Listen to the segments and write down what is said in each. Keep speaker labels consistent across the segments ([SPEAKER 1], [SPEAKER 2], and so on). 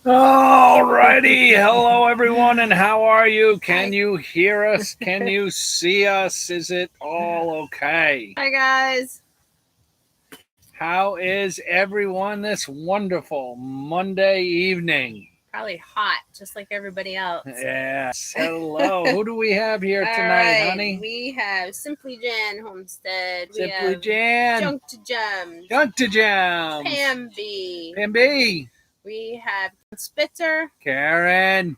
[SPEAKER 1] All righty. Hello, everyone, and how are you? Can
[SPEAKER 2] Hi.
[SPEAKER 1] you hear us? Can you see us? Is it all okay?
[SPEAKER 2] Hi, guys.
[SPEAKER 1] How is everyone this wonderful Monday evening?
[SPEAKER 2] Probably hot, just like everybody else.
[SPEAKER 1] Yes. Hello. Who do we have here
[SPEAKER 2] All
[SPEAKER 1] tonight,
[SPEAKER 2] right.
[SPEAKER 1] honey?
[SPEAKER 2] We have Simply Jan Homestead. We
[SPEAKER 1] Simply
[SPEAKER 2] have
[SPEAKER 1] Jan.
[SPEAKER 2] Junk to Gems.
[SPEAKER 1] Junk to Jams.
[SPEAKER 2] Pam B.
[SPEAKER 1] Pam B.
[SPEAKER 2] We have Spitzer.
[SPEAKER 1] Karen.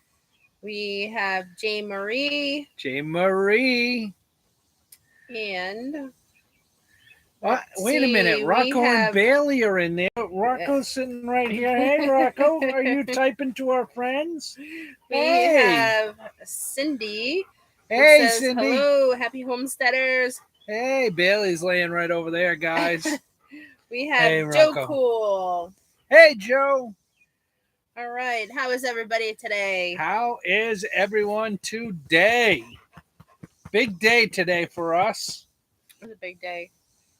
[SPEAKER 2] We have J. Marie.
[SPEAKER 1] J. Marie.
[SPEAKER 2] And
[SPEAKER 1] Wait a minute. Rocco and Bailey are in there. Rocco's sitting right here. Hey, Rocco, are you typing to our friends?
[SPEAKER 2] We have Cindy.
[SPEAKER 1] Hey,
[SPEAKER 2] says,
[SPEAKER 1] Cindy.
[SPEAKER 2] Hello, happy homesteaders.
[SPEAKER 1] Hey, Bailey's laying right over there, guys.
[SPEAKER 2] We have Joe Cool.
[SPEAKER 1] Hey, Joe.
[SPEAKER 2] All right. How is everybody today?
[SPEAKER 1] How is everyone today? Big day today for us.
[SPEAKER 2] It was a big day.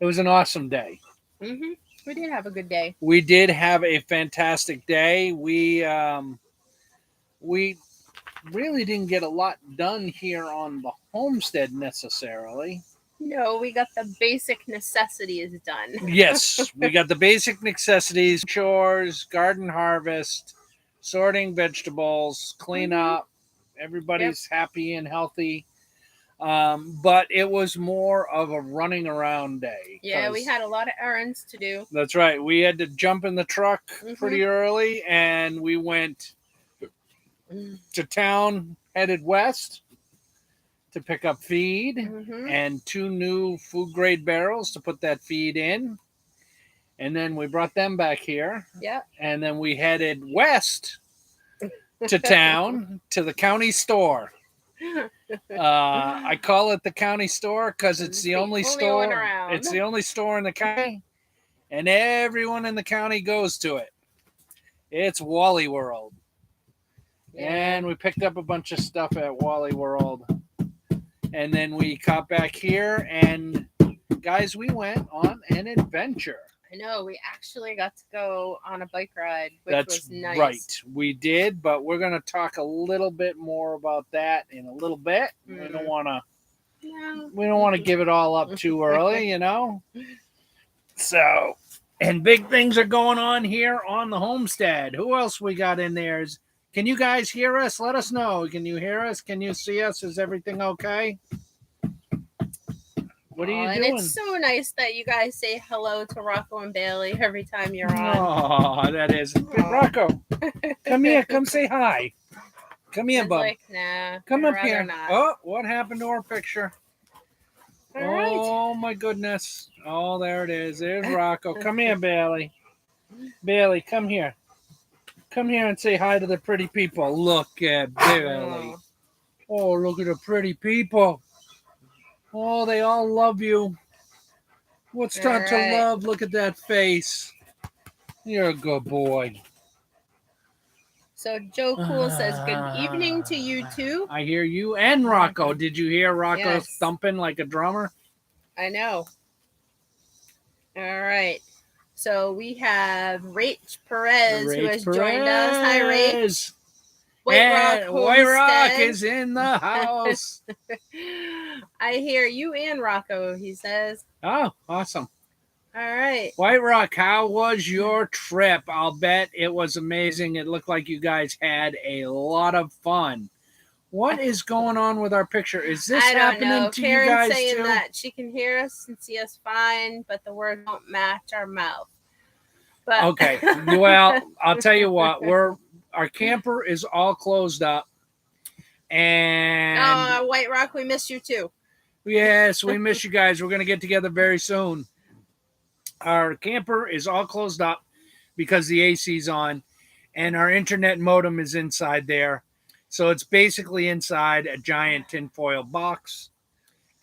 [SPEAKER 1] It was an awesome day.
[SPEAKER 2] Mm-hmm. We did have a good day.
[SPEAKER 1] We did have a fantastic day. We really didn't get a lot done here on the homestead necessarily.
[SPEAKER 2] No, we got the basic necessities done.
[SPEAKER 1] Yes, we got the basic necessities, chores, garden harvest, sorting vegetables, clean up. Everybody's happy and healthy. But it was more of a running around day.
[SPEAKER 2] Yeah, we had a lot of errands to do.
[SPEAKER 1] That's right. We had to jump in the truck pretty early, and we went to town, headed west to pick up feed and 2 new food grade barrels to put that feed in. And then we brought them back here.
[SPEAKER 2] Yeah.
[SPEAKER 1] And then we headed west to town to the county store. I call it the county store because it's the only store. It's the only store in the county, and everyone in the county goes to it. It's Wally World. Yeah. And we picked up a bunch of stuff at Wally World. And then we got back here, and guys, we went on an adventure.
[SPEAKER 2] I know, we actually got to go on a bike ride, which was nice.
[SPEAKER 1] Right, we did, but we're going to talk a little bit more about that in a little bit. We don't want to give it all up too early, you know. So, and big things are going on here on the homestead. Who else we got in there? Can you guys hear us? Let us know. Can you hear us? Can you see us? Is everything okay? What are you doing?
[SPEAKER 2] And it's so nice that you guys say hello to Rocco and Bailey every time you're on.
[SPEAKER 1] Oh, that is. Rocco, come here. Come say hi. Come here, bub.
[SPEAKER 2] Like, nah.
[SPEAKER 1] Come up here. Not. Oh, what happened to our picture?
[SPEAKER 2] All
[SPEAKER 1] right. My goodness. Oh, there it is. There's Rocco. Come here, Bailey. Bailey, come here. Come here and say hi to the pretty people. Look at Bailey. Oh, look at the pretty people. Oh, they all love you. What's not to love? Look at that face. You're a good boy.
[SPEAKER 2] So Joe Cool says, good evening to you too.
[SPEAKER 1] I hear you and Rocco. Did you hear Rocco thumping like a drummer?
[SPEAKER 2] I know. All right. So we have Rach Perez who has joined us. Hi, Rach.
[SPEAKER 1] White Rock is in the house.
[SPEAKER 2] I hear you and Rocco, he says.
[SPEAKER 1] Oh, awesome.
[SPEAKER 2] All right.
[SPEAKER 1] White Rock, how was your trip? I'll bet it was amazing. It looked like you guys had a lot of fun. What is going on with our picture? Is this happening to
[SPEAKER 2] Karen's
[SPEAKER 1] you guys
[SPEAKER 2] saying
[SPEAKER 1] too?
[SPEAKER 2] that she can hear us and see us fine, but the words don't match our mouth. But
[SPEAKER 1] okay. Well, I'll tell you what. Our camper is all closed up. And
[SPEAKER 2] White Rock, we miss you too.
[SPEAKER 1] Yes, we miss you guys. We're going to get together very soon. Our camper is all closed up because the AC's on, and our internet modem is inside there. So it's basically inside a giant tinfoil box.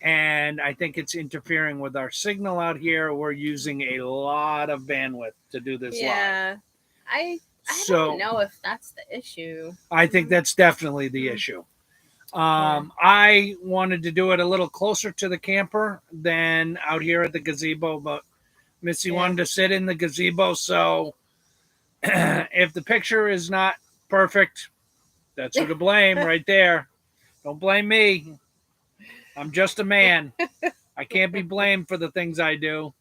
[SPEAKER 1] And I think it's interfering with our signal out here. We're using a lot of bandwidth to do this live.
[SPEAKER 2] I don't know if that's the issue.
[SPEAKER 1] I think that's definitely the issue. I wanted to do it a little closer to the camper than out here at the gazebo, but Missy wanted to sit in the gazebo. So if the picture is not perfect. That's who to blame right there. Don't blame me. I'm just a man. I can't be blamed for the things I do.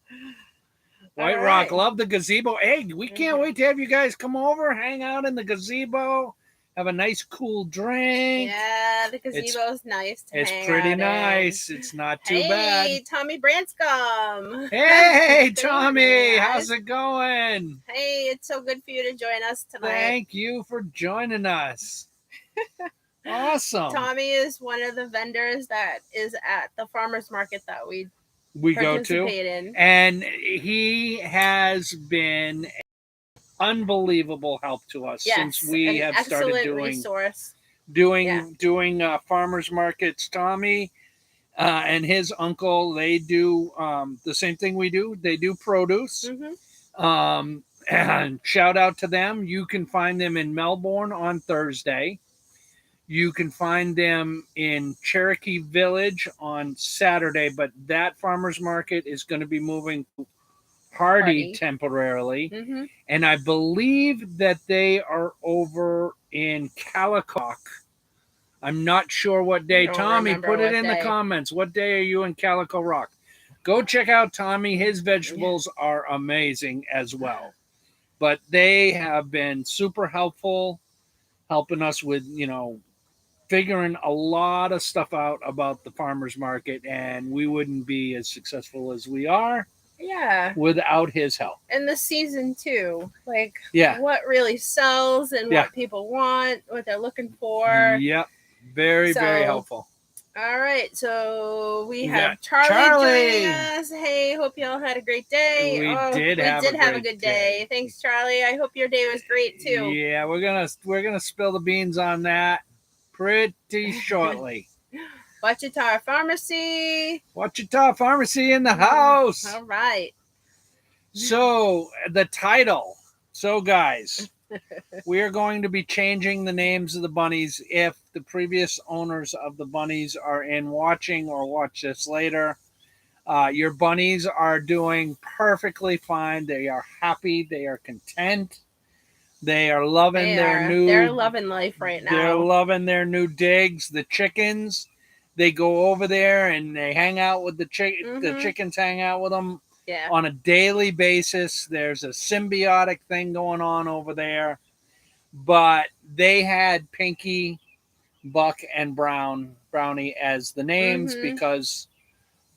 [SPEAKER 1] White Rock, love the gazebo. Hey, we can't wait to have you guys come over, hang out in the gazebo, have a nice cool drink.
[SPEAKER 2] Yeah, the gazebo is nice to hang out in.
[SPEAKER 1] It's pretty nice. It's not too bad.
[SPEAKER 2] Hey, Tommy Branscombe.
[SPEAKER 1] Hey, Tommy. How's it going?
[SPEAKER 2] Hey, it's so good for you to join us tonight.
[SPEAKER 1] Thank you for joining us. Awesome.
[SPEAKER 2] Tommy is one of the vendors that is at the farmers market that we
[SPEAKER 1] go to,
[SPEAKER 2] in.
[SPEAKER 1] And he has been an unbelievable help to us since we have started doing farmers markets. Tommy and his uncle, they do the same thing we do. They do produce. And shout out to them. You can find them in Melbourne on Thursday. You can find them in Cherokee Village on Saturday, but that farmer's market is going to be moving to Hardy temporarily. And I believe that they are over in Calicock. I'm not sure what day. Tommy, put it in the comments. What day are you in Calico Rock? Go check out Tommy. His vegetables are amazing as well. But they have been super helpful, helping us with, figuring a lot of stuff out about the farmer's market, and we wouldn't be as successful as we are without his help.
[SPEAKER 2] And the season too, what really sells and what people want, what they're looking for.
[SPEAKER 1] Yep, very helpful.
[SPEAKER 2] All right, so we have Charlie joining us. Hey, hope y'all had a great day.
[SPEAKER 1] We did have a good day.
[SPEAKER 2] Thanks, Charlie. I hope your day was great too.
[SPEAKER 1] Yeah, we're gonna spill the beans on that pretty shortly.
[SPEAKER 2] Wichita Pharmacy
[SPEAKER 1] in the house.
[SPEAKER 2] All right.
[SPEAKER 1] So the title. So guys, we are going to be changing the names of the bunnies. If the previous owners of the bunnies are in watching or watch this later, your bunnies are doing perfectly fine. They are happy. They are content. They are loving
[SPEAKER 2] They're loving life right now.
[SPEAKER 1] They're loving their new digs. The chickens, they go over there and they hang out with the The chickens hang out with them on a daily basis. There's a symbiotic thing going on over there. But they had Pinky, Buck, and Brownie as the names because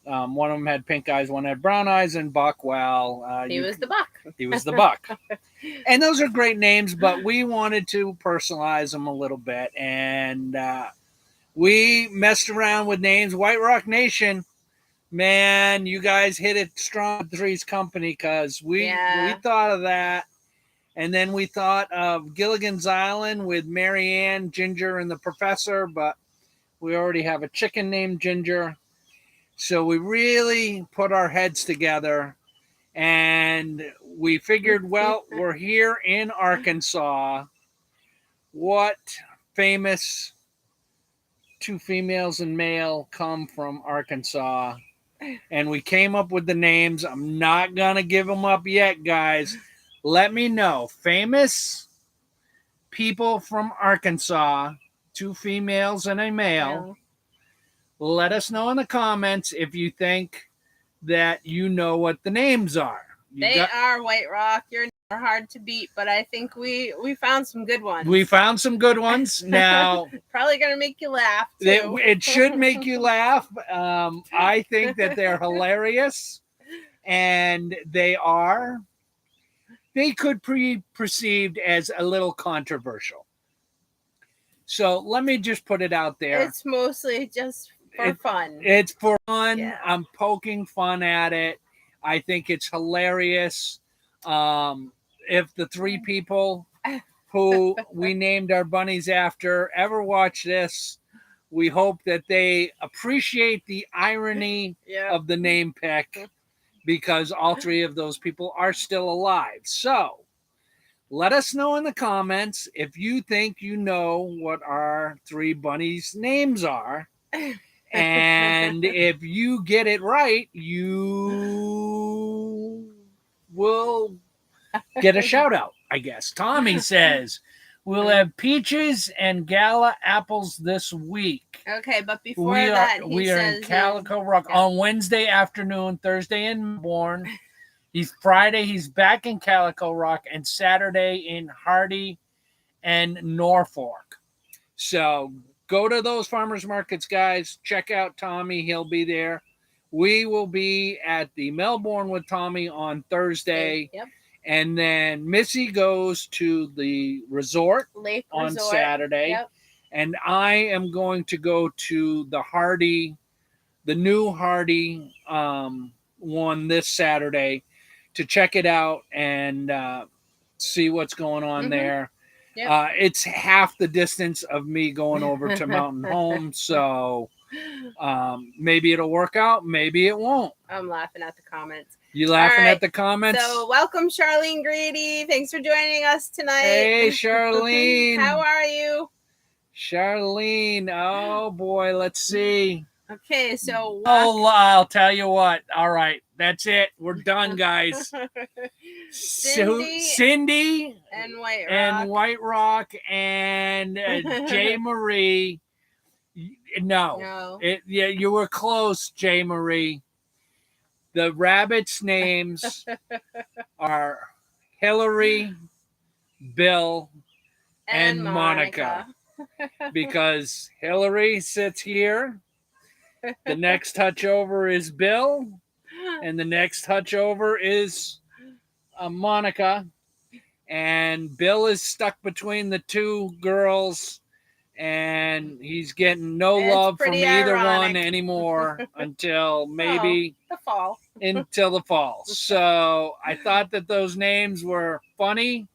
[SPEAKER 1] one of them had pink eyes, one had brown eyes, and Buck,
[SPEAKER 2] he was the Buck.
[SPEAKER 1] He was the Buck. And those are great names, but we wanted to personalize them a little bit. And we messed around with names. White Rock Nation, man, you guys hit it strong with Three's Company because we thought of that. And then we thought of Gilligan's Island with Mary Ann, Ginger, and the Professor, but we already have a chicken named Ginger. So we really put our heads together and we figured, well, we're here in Arkansas. What famous two females and male come from Arkansas? And we came up with the names. I'm not going to give them up yet, guys. Let me know. Famous people from Arkansas, two females and a male. Let us know in the comments if you think that you know what the names are.
[SPEAKER 2] They are White Rock. You're hard to beat, but I think we found some good ones.
[SPEAKER 1] We found some good ones. Now,
[SPEAKER 2] probably going to make you laugh, too.
[SPEAKER 1] It should make you laugh. I think that they're hilarious, and they could be perceived as a little controversial. So let me just put it out there.
[SPEAKER 2] It's mostly just for fun.
[SPEAKER 1] It's for fun. Yeah. I'm poking fun at it. I think it's hilarious. If the three people who we named our bunnies after ever watch this, we hope that they appreciate the irony of the name pick, because all three of those people are still alive. So let us know in the comments if you think you know what our three bunnies' names are. And if you get it right, you will get a shout out, I guess. Tommy says, We'll have peaches and gala apples this week.
[SPEAKER 2] Okay, but before that,
[SPEAKER 1] we are in Calico Rock on Wednesday afternoon, Thursday in Melbourne. Friday, he's back in Calico Rock, and Saturday in Hardy and Norfolk. So go to those farmers markets, guys. Check out Tommy. He'll be there. We will be at the Melbourne with Tommy on Thursday.
[SPEAKER 2] Yep.
[SPEAKER 1] And then Missy goes to the
[SPEAKER 2] Lake
[SPEAKER 1] on
[SPEAKER 2] Resort.
[SPEAKER 1] Saturday.
[SPEAKER 2] Yep.
[SPEAKER 1] And I am going to go to the new Hardy one this Saturday to check it out and see what's going on there. Yep. It's half the distance of me going over to Mountain Home, so maybe it'll work out, maybe it won't.
[SPEAKER 2] I'm laughing at the comments.
[SPEAKER 1] You laughing at the comments?
[SPEAKER 2] So welcome, Charlene Grady. Thanks for joining us tonight.
[SPEAKER 1] Hey, Charlene.
[SPEAKER 2] How are you?
[SPEAKER 1] Charlene. Oh, boy. Let's see.
[SPEAKER 2] Okay, so...
[SPEAKER 1] I'll tell you what. All right. That's it. We're done, guys. Cindy
[SPEAKER 2] and White Rock.
[SPEAKER 1] And White Rock and J. Marie. No. Yeah, you were close, J. Marie. The rabbits' names are Hillary, Bill, and Monica. Because Hillary sits here. The next touch over is Bill. And the next touch over is Monica. And Bill is stuck between the two girls. And he's getting no love from either one anymore until maybe
[SPEAKER 2] the fall.
[SPEAKER 1] Until the fall. So I thought that those names were funny.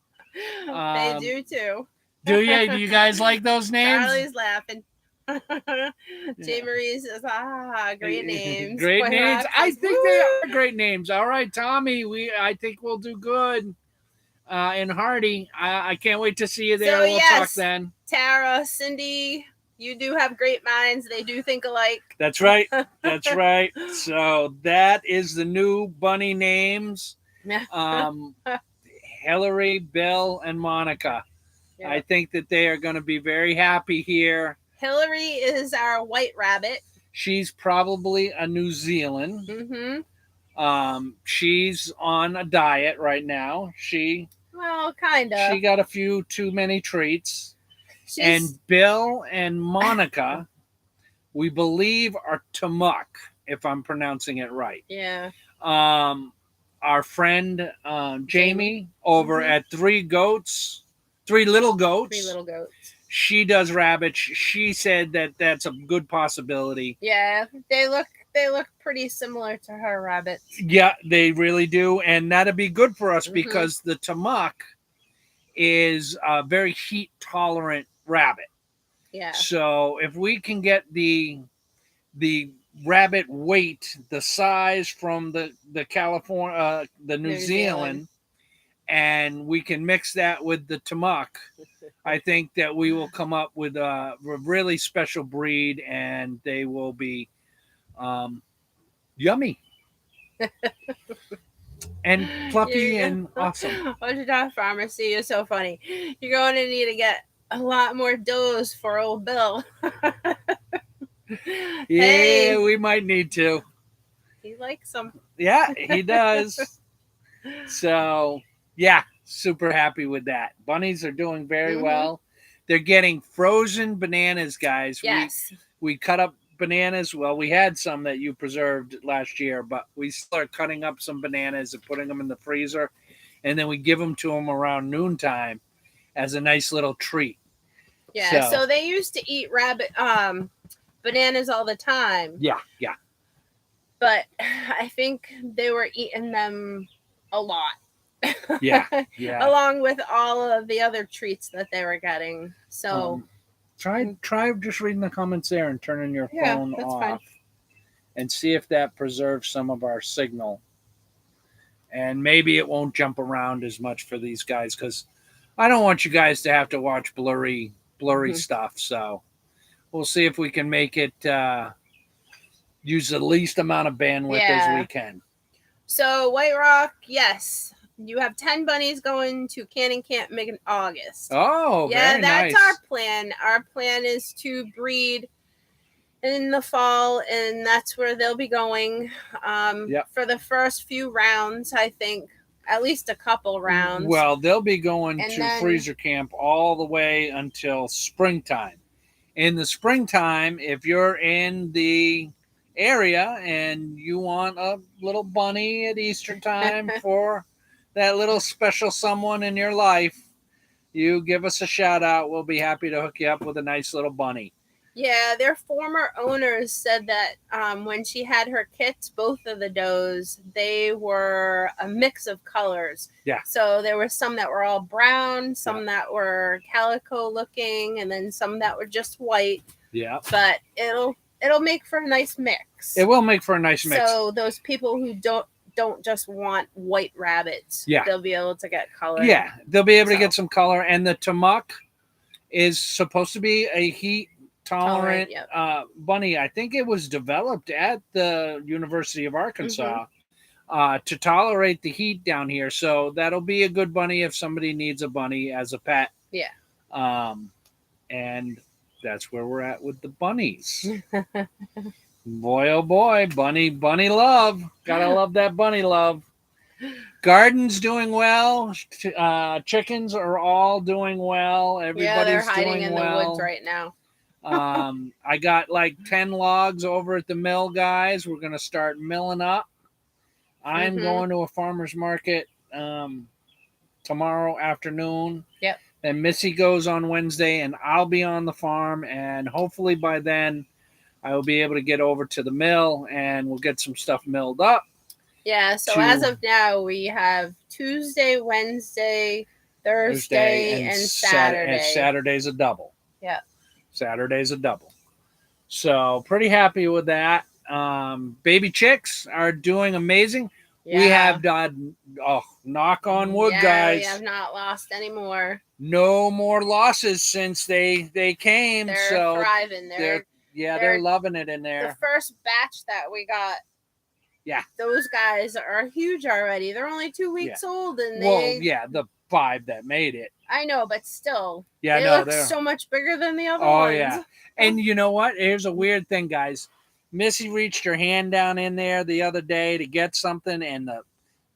[SPEAKER 2] They do too.
[SPEAKER 1] Do you guys like those names?
[SPEAKER 2] Charlie's laughing. J. Marie says, great names.
[SPEAKER 1] Great names. I think they are great names. All right, Tommy, I think we'll do good in Hardy. I can't wait to see you there. We'll talk then.
[SPEAKER 2] Tara, Cindy, you do have great minds. They do think alike.
[SPEAKER 1] That's right. That's right. So that is the new bunny names. Hillary, Bill, and Monica. Yeah. I think that they are going to be very happy here.
[SPEAKER 2] Hillary is our white rabbit.
[SPEAKER 1] She's probably a New Zealand.
[SPEAKER 2] Mm-hmm.
[SPEAKER 1] She's on a diet right now.
[SPEAKER 2] Well, kind of.
[SPEAKER 1] She got a few too many treats. And Bill and Monica, we believe, are Tamuk, if I'm pronouncing it right.
[SPEAKER 2] Yeah.
[SPEAKER 1] Our friend Jamie over at Three Little Goats. She does rabbits. She said that that's a good possibility.
[SPEAKER 2] Yeah, they look pretty similar to her rabbits.
[SPEAKER 1] Yeah, they really do, and that'd be good for us because the Tamuk is a very heat tolerant rabbit.
[SPEAKER 2] Yeah.
[SPEAKER 1] So if we can get the rabbit weight, the size from the California, the New Zealand, and we can mix that with the Tamuk, I think that we will come up with a really special breed, and they will be yummy and fluffy and awesome.
[SPEAKER 2] Wichita Pharmacy is so funny. You're going to need to get a lot more does for old Bill.
[SPEAKER 1] Yeah, we might need to.
[SPEAKER 2] He likes them.
[SPEAKER 1] Yeah, he does. So, yeah, super happy with that. Bunnies are doing very well. They're getting frozen bananas, guys.
[SPEAKER 2] Yes.
[SPEAKER 1] We cut up bananas. Well, we had some that you preserved last year, but we start cutting up some bananas and putting them in the freezer, and then we give them to them around noontime as a nice little treat.
[SPEAKER 2] Yeah, so they used to eat bananas all the time.
[SPEAKER 1] Yeah.
[SPEAKER 2] But I think they were eating them a lot.
[SPEAKER 1] Yeah.
[SPEAKER 2] Along with all of the other treats that they were getting. So
[SPEAKER 1] try just reading the comments there and turning your phone off.
[SPEAKER 2] Fine.
[SPEAKER 1] And see if that preserves some of our signal. And maybe it won't jump around as much for these guys, because I don't want you guys to have to watch blurry stuff. So we'll see if we can make it use the least amount of bandwidth as we can.
[SPEAKER 2] So White Rock, yes. you have 10 bunnies going to Canning Camp mid-August.
[SPEAKER 1] Oh,
[SPEAKER 2] yeah,
[SPEAKER 1] very
[SPEAKER 2] that's
[SPEAKER 1] nice.
[SPEAKER 2] our plan. Our plan is to breed in the fall, and that's where they'll be going for the first few rounds. I think at least a couple rounds.
[SPEAKER 1] Well, they'll be going
[SPEAKER 2] And
[SPEAKER 1] to
[SPEAKER 2] then-
[SPEAKER 1] freezer camp all the way until springtime. In the springtime, if you're in the area and you want a little bunny at Easter time for that little special someone in your life, you give us a shout out. We'll be happy to hook you up with a nice little bunny.
[SPEAKER 2] Yeah, their former owners said that when she had her kits, both of the does, they were a mix of colors.
[SPEAKER 1] Yeah.
[SPEAKER 2] So there were some that were all brown, some that were calico looking, and then some that were just white.
[SPEAKER 1] Yeah.
[SPEAKER 2] But it'll make for a nice mix.
[SPEAKER 1] It will make for a nice mix.
[SPEAKER 2] So those people who don't just want white rabbits, they'll be able to get color.
[SPEAKER 1] Yeah, they'll be able to get some color. And the Tamuk is supposed to be a heat tolerant bunny. I think it was developed at the University of Arkansas to tolerate the heat down here. So that'll be a good bunny if somebody needs a bunny as a pet.
[SPEAKER 2] Yeah.
[SPEAKER 1] And that's where we're at with the bunnies. Boy, oh boy, bunny love. Gotta love that bunny love. Garden's doing well. Chickens are all doing well. Everybody's
[SPEAKER 2] they're hiding
[SPEAKER 1] doing
[SPEAKER 2] in
[SPEAKER 1] well.
[SPEAKER 2] the woods right now.
[SPEAKER 1] I got like 10 logs over at the mill, guys. We're going to start milling up. I'm going to a farmer's market tomorrow afternoon.
[SPEAKER 2] Yep.
[SPEAKER 1] And Missy goes on Wednesday, and I'll be on the farm. And hopefully by then I will be able to get over to the mill and we'll get some stuff milled up.
[SPEAKER 2] Yeah, so as of now, we have Tuesday, Wednesday, Thursday, and Saturday.
[SPEAKER 1] And Saturday's a double.
[SPEAKER 2] Yeah.
[SPEAKER 1] Saturday's a double. So pretty happy with that. Baby chicks are doing amazing.
[SPEAKER 2] Yeah.
[SPEAKER 1] We have done, knock on wood, guys.
[SPEAKER 2] We have not lost any more.
[SPEAKER 1] No more losses since they came.
[SPEAKER 2] They're thriving.
[SPEAKER 1] They're loving it in there.
[SPEAKER 2] The first batch that we got, those guys are huge already. They're only 2 weeks old, and
[SPEAKER 1] the 5 that made it.
[SPEAKER 2] I know, but still,
[SPEAKER 1] they
[SPEAKER 2] look so much bigger than the other ones. Oh yeah,
[SPEAKER 1] and you know what? Here's a weird thing, guys. Missy reached her hand down in there the other day to get something, and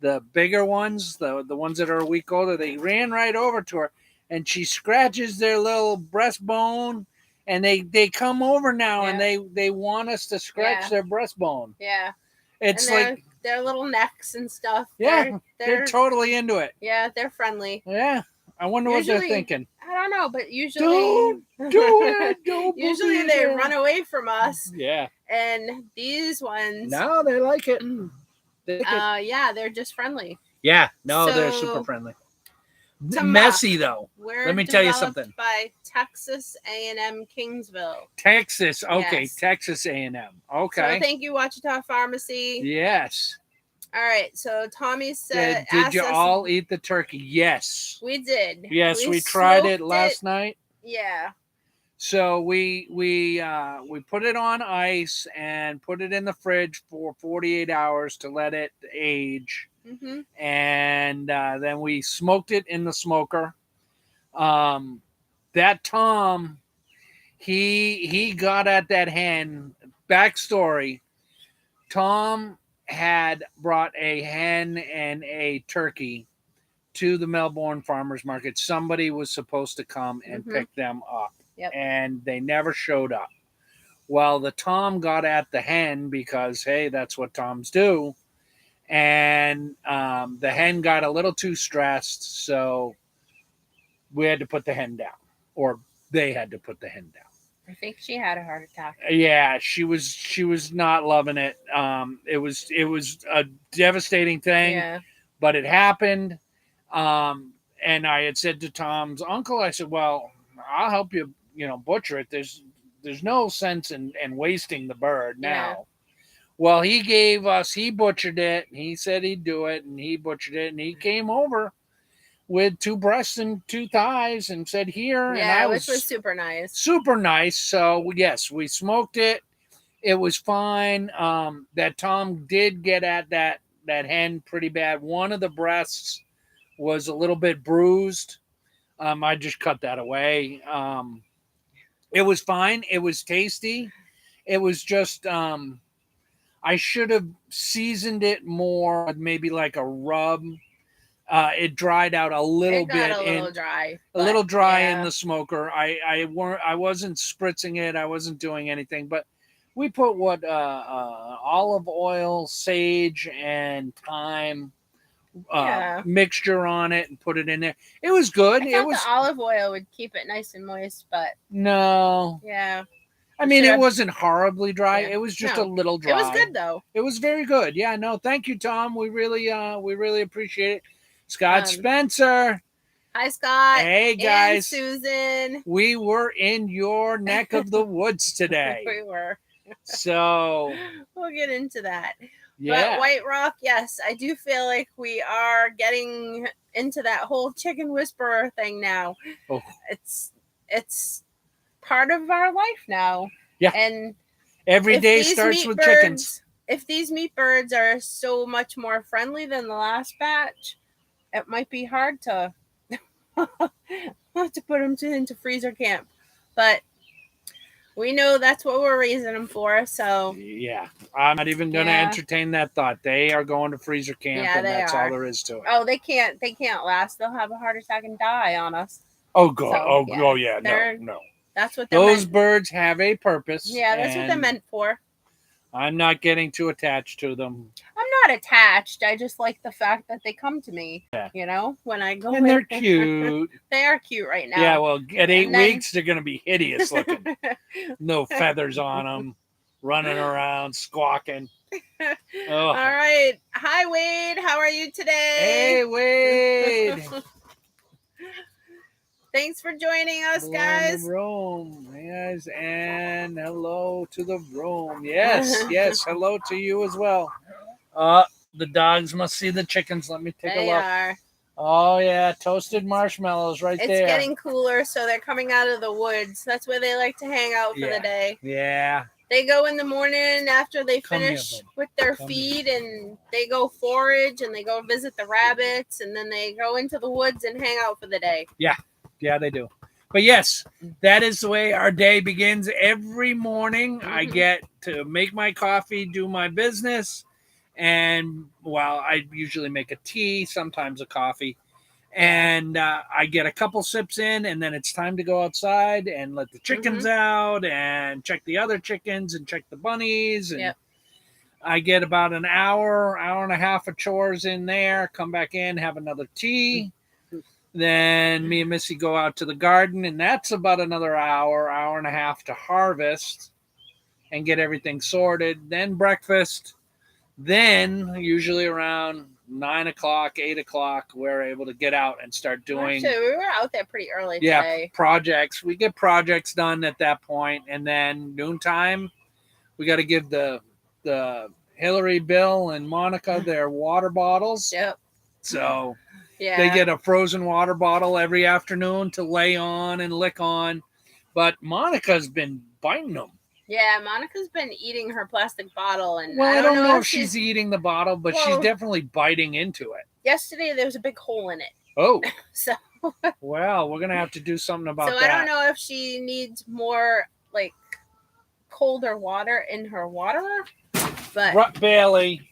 [SPEAKER 1] the bigger ones, the ones that are a week older, they ran right over to her, and she scratches their little breastbone, and they come over now, and they want us to scratch their breastbone.
[SPEAKER 2] Yeah.
[SPEAKER 1] It's
[SPEAKER 2] like their little necks and stuff.
[SPEAKER 1] Yeah, they're totally into it.
[SPEAKER 2] Yeah, they're friendly.
[SPEAKER 1] Yeah, I wonder what they're thinking.
[SPEAKER 2] I don't know, but usually
[SPEAKER 1] don't do it. Don't
[SPEAKER 2] usually they run away from us.
[SPEAKER 1] Yeah.
[SPEAKER 2] And these ones,
[SPEAKER 1] no, they like it.
[SPEAKER 2] they're just friendly.
[SPEAKER 1] Yeah, no, they're super friendly. Messy though. Let me tell you something.
[SPEAKER 2] By Texas A&M Kingsville.
[SPEAKER 1] Texas, okay, yes. Texas A&M. Okay.
[SPEAKER 2] So thank you, Ouachita Pharmacy.
[SPEAKER 1] Yes.
[SPEAKER 2] All right, so Tommy said,
[SPEAKER 1] did you all eat the turkey? Yes.
[SPEAKER 2] We did.
[SPEAKER 1] Yes, we tried it last night.
[SPEAKER 2] Yeah.
[SPEAKER 1] So we put it on ice and put it in the fridge for 48 hours to let it age.
[SPEAKER 2] Mm-hmm.
[SPEAKER 1] And then we smoked it in the smoker. That Tom, he got at that hen. Backstory: Tom had brought a hen and a turkey to the Melbourne Farmers Market. Somebody was supposed to come and pick them up.
[SPEAKER 2] Yep.
[SPEAKER 1] And they never showed up. Well, the Tom got at the hen because, hey, that's what Toms do. And the hen got a little too stressed, so we had to put the hen down. Or they had to put the hen down.
[SPEAKER 2] I think she had a heart attack.
[SPEAKER 1] Yeah, she was not loving it. It was a devastating thing, but it happened. And I had said to Tom's uncle, I said, well, I'll help you, butcher it. There's no sense in wasting the bird now.
[SPEAKER 2] Yeah.
[SPEAKER 1] Well, he butchered it. He said he'd do it, and he butchered it, and he came over with 2 breasts and 2 thighs and said, here.
[SPEAKER 2] Yeah, which was super nice.
[SPEAKER 1] Super nice. So, yes, we smoked it. It was fine. That Tom did get at that hen pretty bad. One of the breasts was a little bit bruised. I just cut that away. It was fine. It was tasty. It was just I should have seasoned it more with maybe like a rub. It dried out a little bit.
[SPEAKER 2] A little dry.
[SPEAKER 1] A little dry in the smoker. I wasn't spritzing it. I wasn't doing anything, but we put olive oil, sage, and thyme mixture on it and put it in there. It was good.
[SPEAKER 2] I thought the olive oil would keep it nice and moist, but
[SPEAKER 1] no.
[SPEAKER 2] Yeah.
[SPEAKER 1] I mean, it wasn't horribly dry.
[SPEAKER 2] Yeah.
[SPEAKER 1] It was just a little dry.
[SPEAKER 2] It was good though.
[SPEAKER 1] It was very good. Yeah, no, thank you, Tom. We really appreciate it. Scott Spencer.
[SPEAKER 2] Hi, Scott.
[SPEAKER 1] Hey, guys.
[SPEAKER 2] And Susan.
[SPEAKER 1] We were in your neck of the woods today.
[SPEAKER 2] We were.
[SPEAKER 1] So
[SPEAKER 2] we'll get into that.
[SPEAKER 1] Yeah.
[SPEAKER 2] But White Rock, yes, I do feel like we are getting into that whole chicken whisperer thing now.
[SPEAKER 1] Oh.
[SPEAKER 2] It's part of our life now.
[SPEAKER 1] Yeah.
[SPEAKER 2] And
[SPEAKER 1] every day starts with chickens.
[SPEAKER 2] If these meat birds are so much more friendly than the last batch, it might be hard to put them into freezer camp. But we know that's what we're raising them for. So
[SPEAKER 1] yeah, I'm not even going to entertain that thought. They are going to freezer camp, and that's all there is to it.
[SPEAKER 2] Oh, they can't last. They'll have a heart attack and die on us.
[SPEAKER 1] Oh God! So, yeah. No.
[SPEAKER 2] That's what
[SPEAKER 1] those birds have a purpose.
[SPEAKER 2] Yeah, that's what they're meant for.
[SPEAKER 1] I'm not getting too attached to them.
[SPEAKER 2] I'm not attached. I just like the fact that they come to me. Yeah. You know, when I go
[SPEAKER 1] and they're cute.
[SPEAKER 2] They are cute right now.
[SPEAKER 1] Yeah, well, at 8 weeks, they're going to be hideous looking. No feathers on them, running around, squawking.
[SPEAKER 2] All right. Hi, Wade. How are you today?
[SPEAKER 1] Hey, Wade.
[SPEAKER 2] Thanks for joining us, guys.
[SPEAKER 1] The room, yes, and hello to the room. Yes, hello to you as well. The dogs must see the chickens. Let me take a look. They are. Oh yeah, toasted marshmallows right there.
[SPEAKER 2] It's getting cooler, so they're coming out of the woods. That's where they like to hang out for the day.
[SPEAKER 1] Yeah.
[SPEAKER 2] They go in the morning after they finish with their feed, and they go forage, and they go visit the rabbits, and then they go into the woods and hang out for the day.
[SPEAKER 1] Yeah, they do. But yes, that is the way our day begins every morning. Mm-hmm. I get to make my coffee, do my business, and I usually make a tea, sometimes a coffee, and I get a couple sips in, and then it's time to go outside and let the chickens out and check the other chickens and check the bunnies. And I get about an hour and a half of chores in there, come back in, have another tea. Then me and Missy go out to the garden, and that's about another hour and a half to harvest and get everything sorted. Then breakfast. Then usually around 9 o'clock, 8 o'clock, we're able to get out and start doing.
[SPEAKER 2] Actually, we were out there pretty early today.
[SPEAKER 1] Projects. We get projects done at that point, and then noontime, we got to give the Hillary, Bill, and Monica their water bottles.
[SPEAKER 2] Yep.
[SPEAKER 1] So. Yeah. They get a frozen water bottle every afternoon to lay on and lick on. But Monica's been biting them.
[SPEAKER 2] Yeah, Monica's been eating her plastic bottle. And
[SPEAKER 1] I don't know if she's eating the bottle, but she's definitely biting into it.
[SPEAKER 2] Yesterday, there was a big hole in it.
[SPEAKER 1] Oh.
[SPEAKER 2] So.
[SPEAKER 1] Well, we're going to have to do something about that.
[SPEAKER 2] So I don't know if she needs more, colder water in her waterer. But
[SPEAKER 1] Bailey.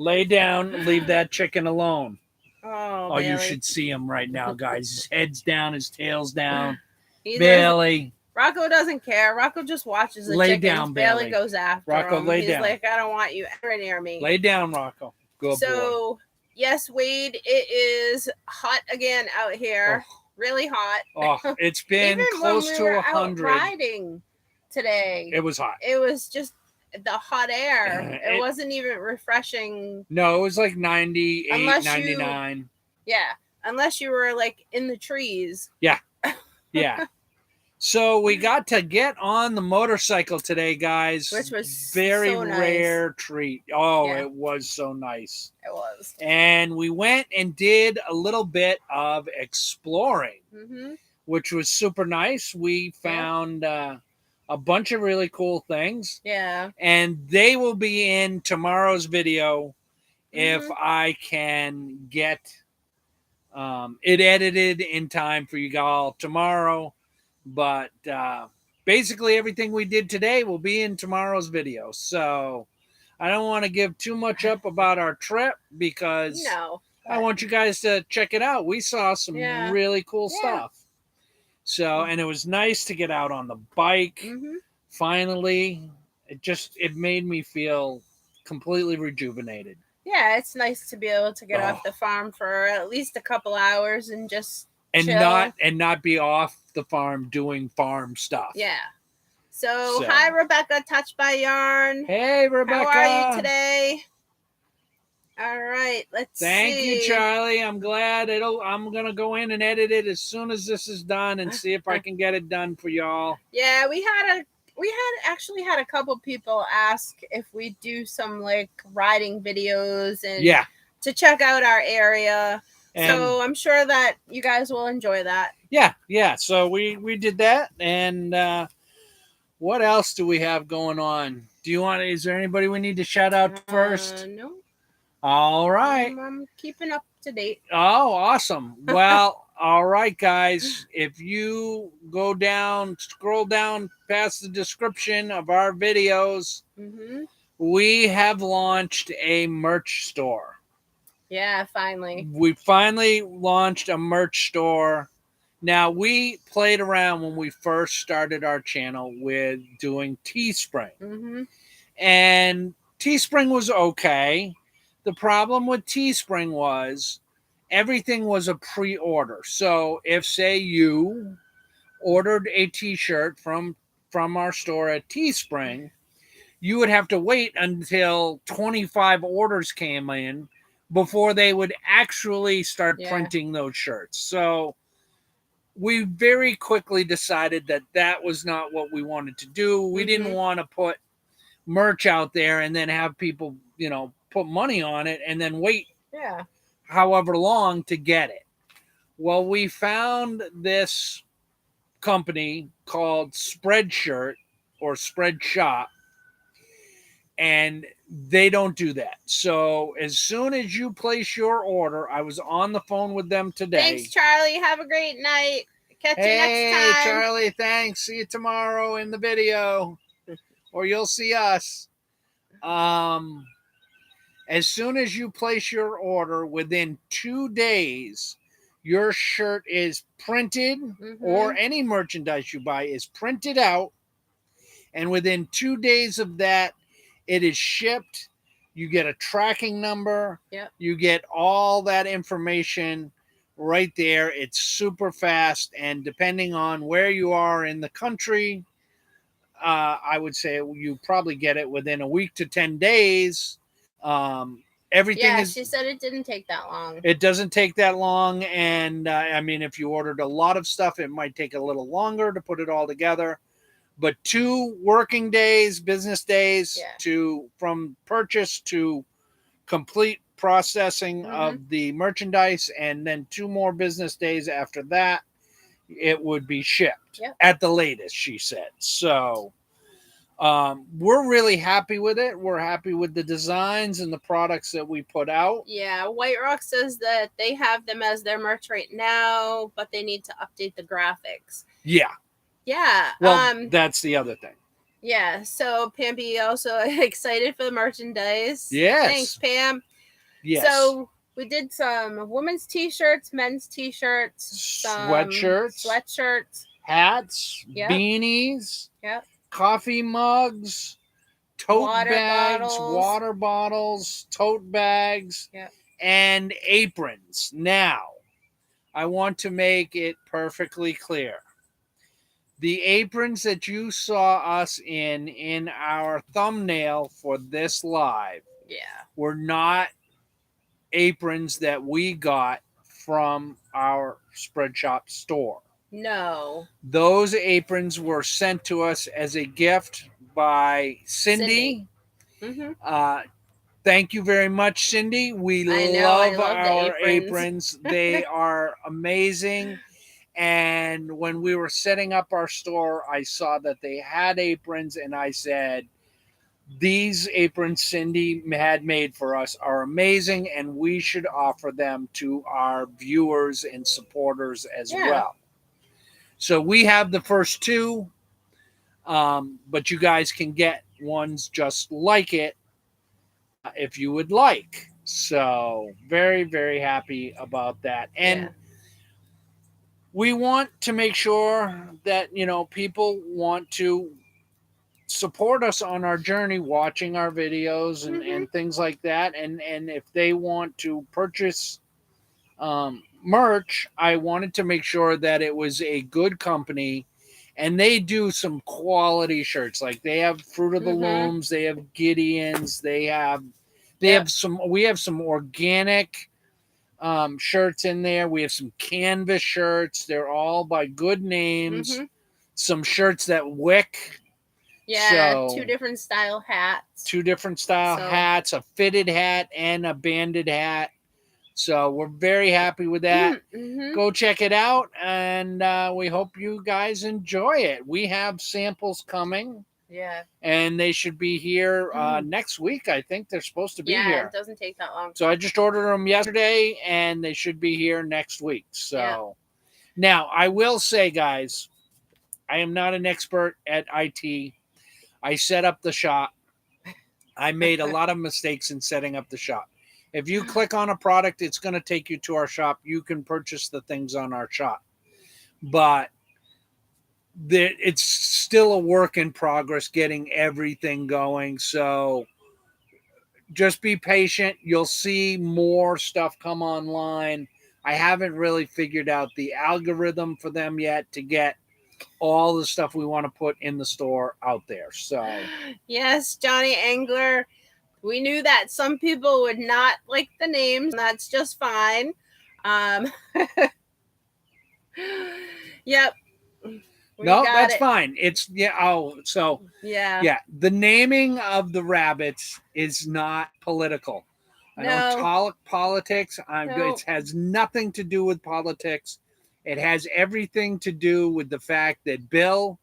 [SPEAKER 1] Lay down, leave that chicken alone.
[SPEAKER 2] Oh,
[SPEAKER 1] you should see him right now, guys. His head's down, his tail's down. Bailey.
[SPEAKER 2] Rocco doesn't care. Rocco just watches the chickens. Lay down, Bailey goes after
[SPEAKER 1] Rocco,
[SPEAKER 2] him.
[SPEAKER 1] Lay down.
[SPEAKER 2] He's like, I don't want you ever near me.
[SPEAKER 1] Lay down, Rocco. Good boy.
[SPEAKER 2] Yes, Wade, it is hot again out here. Oh. Really hot.
[SPEAKER 1] Oh, it's been close to 100.
[SPEAKER 2] Riding today.
[SPEAKER 1] It was hot.
[SPEAKER 2] It was just the hot air. It wasn't even refreshing.
[SPEAKER 1] No, it was like 98, 99.
[SPEAKER 2] Unless you were in the trees.
[SPEAKER 1] Yeah. So we got to get on the motorcycle today, guys.
[SPEAKER 2] Which was
[SPEAKER 1] very
[SPEAKER 2] so nice.
[SPEAKER 1] Rare treat. Oh, it was so nice.
[SPEAKER 2] It was.
[SPEAKER 1] And we went and did a little bit of exploring, which was super nice. We found a bunch of really cool things.
[SPEAKER 2] Yeah.
[SPEAKER 1] And they will be in tomorrow's video if I can get it edited in time for you all tomorrow. But basically everything we did today will be in tomorrow's video. So I don't want to give too much up about our trip because I want you guys to check it out. We saw some really cool stuff. So, and it was nice to get out on the bike. Finally, it made me feel completely rejuvenated.
[SPEAKER 2] Yeah, it's nice to be able to get off the farm for at least a couple hours and just chill.
[SPEAKER 1] not be off the farm doing farm stuff.
[SPEAKER 2] Yeah. So hi Rebecca, Touched by Yarn.
[SPEAKER 1] Hey Rebecca.
[SPEAKER 2] How are you today? All right, let's see.
[SPEAKER 1] Thank you, Charlie. I'm glad I'm gonna go in and edit it as soon as this is done and see if I can get it done for y'all.
[SPEAKER 2] Yeah, we actually had a couple people ask if we do some like riding videos and to check out our area. And so I'm sure that you guys will enjoy that.
[SPEAKER 1] Yeah. So we did that. And what else do we have going on? Is there anybody we need to shout out first?
[SPEAKER 2] No.
[SPEAKER 1] All right.
[SPEAKER 2] I'm keeping up to date.
[SPEAKER 1] Oh, awesome. Well, all right, guys. If you scroll down past the description of our videos, we have launched a merch store.
[SPEAKER 2] Yeah, finally.
[SPEAKER 1] We finally launched a merch store. Now, we played around when we first started our channel with doing Teespring. And Teespring was okay. The problem with Teespring was everything was a pre-order. So if, say, you ordered a T-shirt from our store at Teespring, you would have to wait until 25 orders came in before they would actually start printing those shirts. So we very quickly decided that was not what we wanted to do. We didn't want to put merch out there and then have people, put money on it and then wait however long to get it. Well, we found this company called Spreadshirt or Spreadshop, and they don't do that. So as soon as you place your order, I was on the phone with them today.
[SPEAKER 2] Thanks, Charlie. Have a great night. Catch you next time.
[SPEAKER 1] Hey, Charlie, thanks. See you tomorrow in the video, or you'll see us. As soon as you place your order, within 2 days, your shirt is printed, or any merchandise you buy is printed out. And within 2 days of that, it is shipped. You get a tracking number. You get all that information right there. It's super fast. And depending on where you are in the country, I would say you probably get it within a week to 10 days.
[SPEAKER 2] She said it didn't take that long.
[SPEAKER 1] It doesn't take that long. And I mean, if you ordered a lot of stuff, it might take a little longer to put it all together. But 2 working days, business days, from purchase to complete processing of the merchandise, and then 2 more business days after that, it would be shipped at the latest, she said. So we're really happy with it. We're happy with the designs and the products that we put out.
[SPEAKER 2] Yeah, White Rock says that they have them as their merch right now, but they need to update the graphics.
[SPEAKER 1] Yeah. Well, that's the other thing.
[SPEAKER 2] Yeah, so Pam B also excited for the merchandise.
[SPEAKER 1] Yes.
[SPEAKER 2] Thanks, Pam.
[SPEAKER 1] Yes.
[SPEAKER 2] So we did some women's t-shirts, men's t-shirts, sweatshirts,
[SPEAKER 1] hats, beanies, coffee mugs, water bottles, tote bags, and aprons. Now, I want to make it perfectly clear. The aprons that you saw us in our thumbnail for this live were not aprons that we got from our Spreadshop store.
[SPEAKER 2] No.
[SPEAKER 1] Those aprons were sent to us as a gift by Cindy. Thank you very much, Cindy. We love our aprons. They are amazing. And when we were setting up our store, I saw that they had aprons, and I said, these aprons Cindy had made for us are amazing, and we should offer them to our viewers and supporters as well. So we have the first two, but you guys can get ones just like it if you would like. So very, very happy about that. And we want to make sure that, people want to support us on our journey, watching our videos and things like that. And if they want to purchase merch, I wanted to make sure that it was a good company, and they do some quality shirts. Like they have Fruit of the Looms, they have Gideon's, we have some organic shirts in there. We have some canvas shirts. They're all by good names. Some shirts that wick.
[SPEAKER 2] Yeah, two different style hats.
[SPEAKER 1] Hats, a fitted hat and a banded hat. So we're very happy with that. Go check it out, and we hope you guys enjoy it. We have samples coming.
[SPEAKER 2] Yeah.
[SPEAKER 1] And they should be here next week. I think they're supposed to be here.
[SPEAKER 2] Yeah, it doesn't take that long.
[SPEAKER 1] So I just ordered them yesterday, and they should be here next week. So now I will say, guys, I am not an expert at IT. I set up the shop. I made a lot of mistakes in setting up the shop. If you click on a product, it's going to take you to our shop. You can purchase the things on our shop. But it's still a work in progress getting everything going. So just be patient. You'll see more stuff come online. I haven't really figured out the algorithm for them yet to get all the stuff we want to put in the store out there. So
[SPEAKER 2] yes, Johnny Angler, we knew that some people would not like the names. That's just fine. Yep.
[SPEAKER 1] No, that's fine. It's the naming of the rabbits is not political. I don't talk politics. It has nothing to do with politics. It has everything to do with the fact that Bill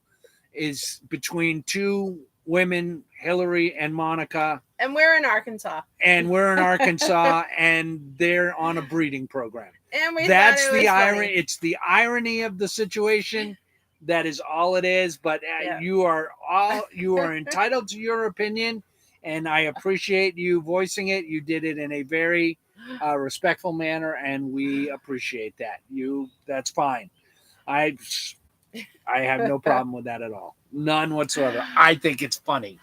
[SPEAKER 1] is between two women, Hillary and Monica.
[SPEAKER 2] And we're in Arkansas.
[SPEAKER 1] And they're on a breeding program.
[SPEAKER 2] And
[SPEAKER 1] that's the irony. It's the irony of the situation. That is all it is. But you are entitled to your opinion, and I appreciate you voicing it. You did it in a very respectful manner, and we appreciate that. That's fine. I have no problem with that at all. None whatsoever. I think it's funny.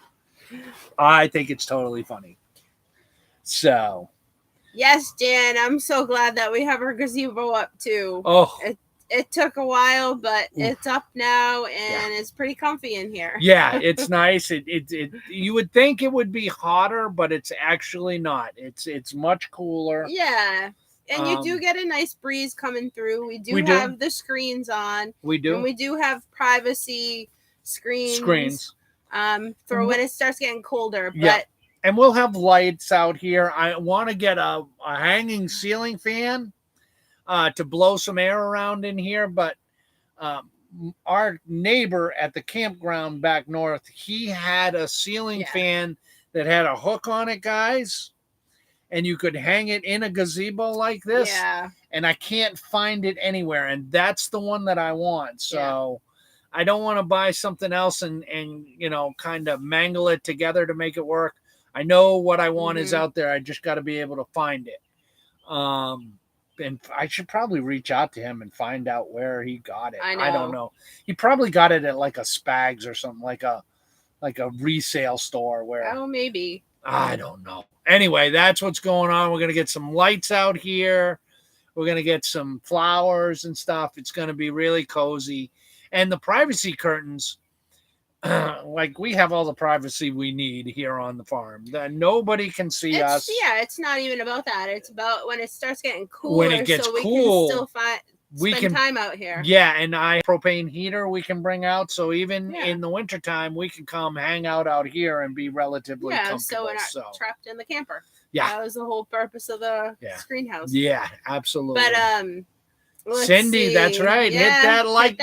[SPEAKER 1] I think it's totally funny. So.
[SPEAKER 2] Yes, Jan, I'm so glad that we have our gazebo up too.
[SPEAKER 1] Oh.
[SPEAKER 2] It took a while, but it's up now, and it's pretty comfy in here.
[SPEAKER 1] Yeah, it's nice. You would think it would be hotter, but it's actually not. It's much cooler.
[SPEAKER 2] Yeah. And you do get a nice breeze coming through. We do have the screens on.
[SPEAKER 1] We do.
[SPEAKER 2] And we do have privacy screens. For when it starts getting colder. But
[SPEAKER 1] and we'll have lights out here. I want to get a hanging ceiling fan to blow some air around in here, but our neighbor at the campground back north, he had a ceiling fan that had a hook on it, guys. And you could hang it in a gazebo like this.
[SPEAKER 2] Yeah.
[SPEAKER 1] And I can't find it anywhere. And that's the one that I want. So I don't want to buy something else and kind of mangle it together to make it work. I know what I want is out there. I just got to be able to find it. And I should probably reach out to him and find out where he got it. I don't know. He probably got it at like a Spags or something, like a resale store where.
[SPEAKER 2] Oh, maybe.
[SPEAKER 1] I don't know. Anyway, that's what's going on. We're going to get some lights out here. We're going to get some flowers and stuff. It's going to be really cozy. And the privacy curtains, like we have all the privacy we need here on the farm. Nobody can see us.
[SPEAKER 2] Yeah, it's not even about that. It's about when it starts getting cooler.
[SPEAKER 1] When it gets cool,
[SPEAKER 2] can still spend time out here.
[SPEAKER 1] Yeah, and propane heater we can bring out. So even in the wintertime, we can come hang out here and be relatively comfortable.
[SPEAKER 2] So we're not trapped in the camper.
[SPEAKER 1] Yeah.
[SPEAKER 2] That was the whole purpose of the screen house.
[SPEAKER 1] Yeah, absolutely.
[SPEAKER 2] But
[SPEAKER 1] Cindy, that's right.
[SPEAKER 2] Yeah,
[SPEAKER 1] hit that like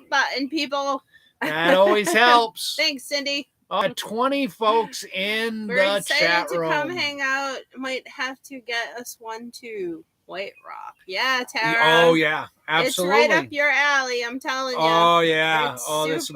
[SPEAKER 2] button, people.
[SPEAKER 1] That always helps.
[SPEAKER 2] Thanks, Cindy.
[SPEAKER 1] 20 folks in
[SPEAKER 2] We're
[SPEAKER 1] the
[SPEAKER 2] excited
[SPEAKER 1] chat
[SPEAKER 2] to
[SPEAKER 1] room.
[SPEAKER 2] come hang out. Might have to get us one too. White Rock. Yeah, Tara.
[SPEAKER 1] Oh, yeah. Absolutely.
[SPEAKER 2] It's right up your alley, I'm telling you.
[SPEAKER 1] Oh, yeah.
[SPEAKER 2] It's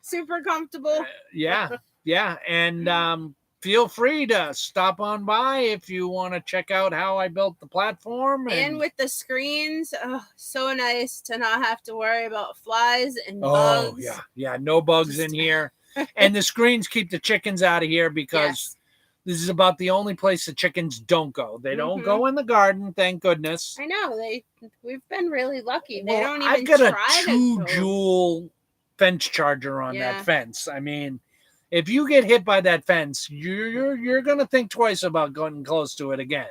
[SPEAKER 2] super comfortable.
[SPEAKER 1] Yeah. Yeah. And feel free to stop on by if you want to check out how I built the platform.
[SPEAKER 2] And with the screens, so nice to not have to worry about flies and bugs.
[SPEAKER 1] Oh, yeah. Yeah. No bugs in here. And the screens keep the chickens out of here because this is about the only place the chickens don't go. They don't go in the garden, thank goodness.
[SPEAKER 2] I know. We've been really lucky. They don't even
[SPEAKER 1] I've got
[SPEAKER 2] try
[SPEAKER 1] a
[SPEAKER 2] to go.
[SPEAKER 1] 2-jewel fence charger on that fence. I mean, if you get hit by that fence, you're gonna think twice about going close to it again.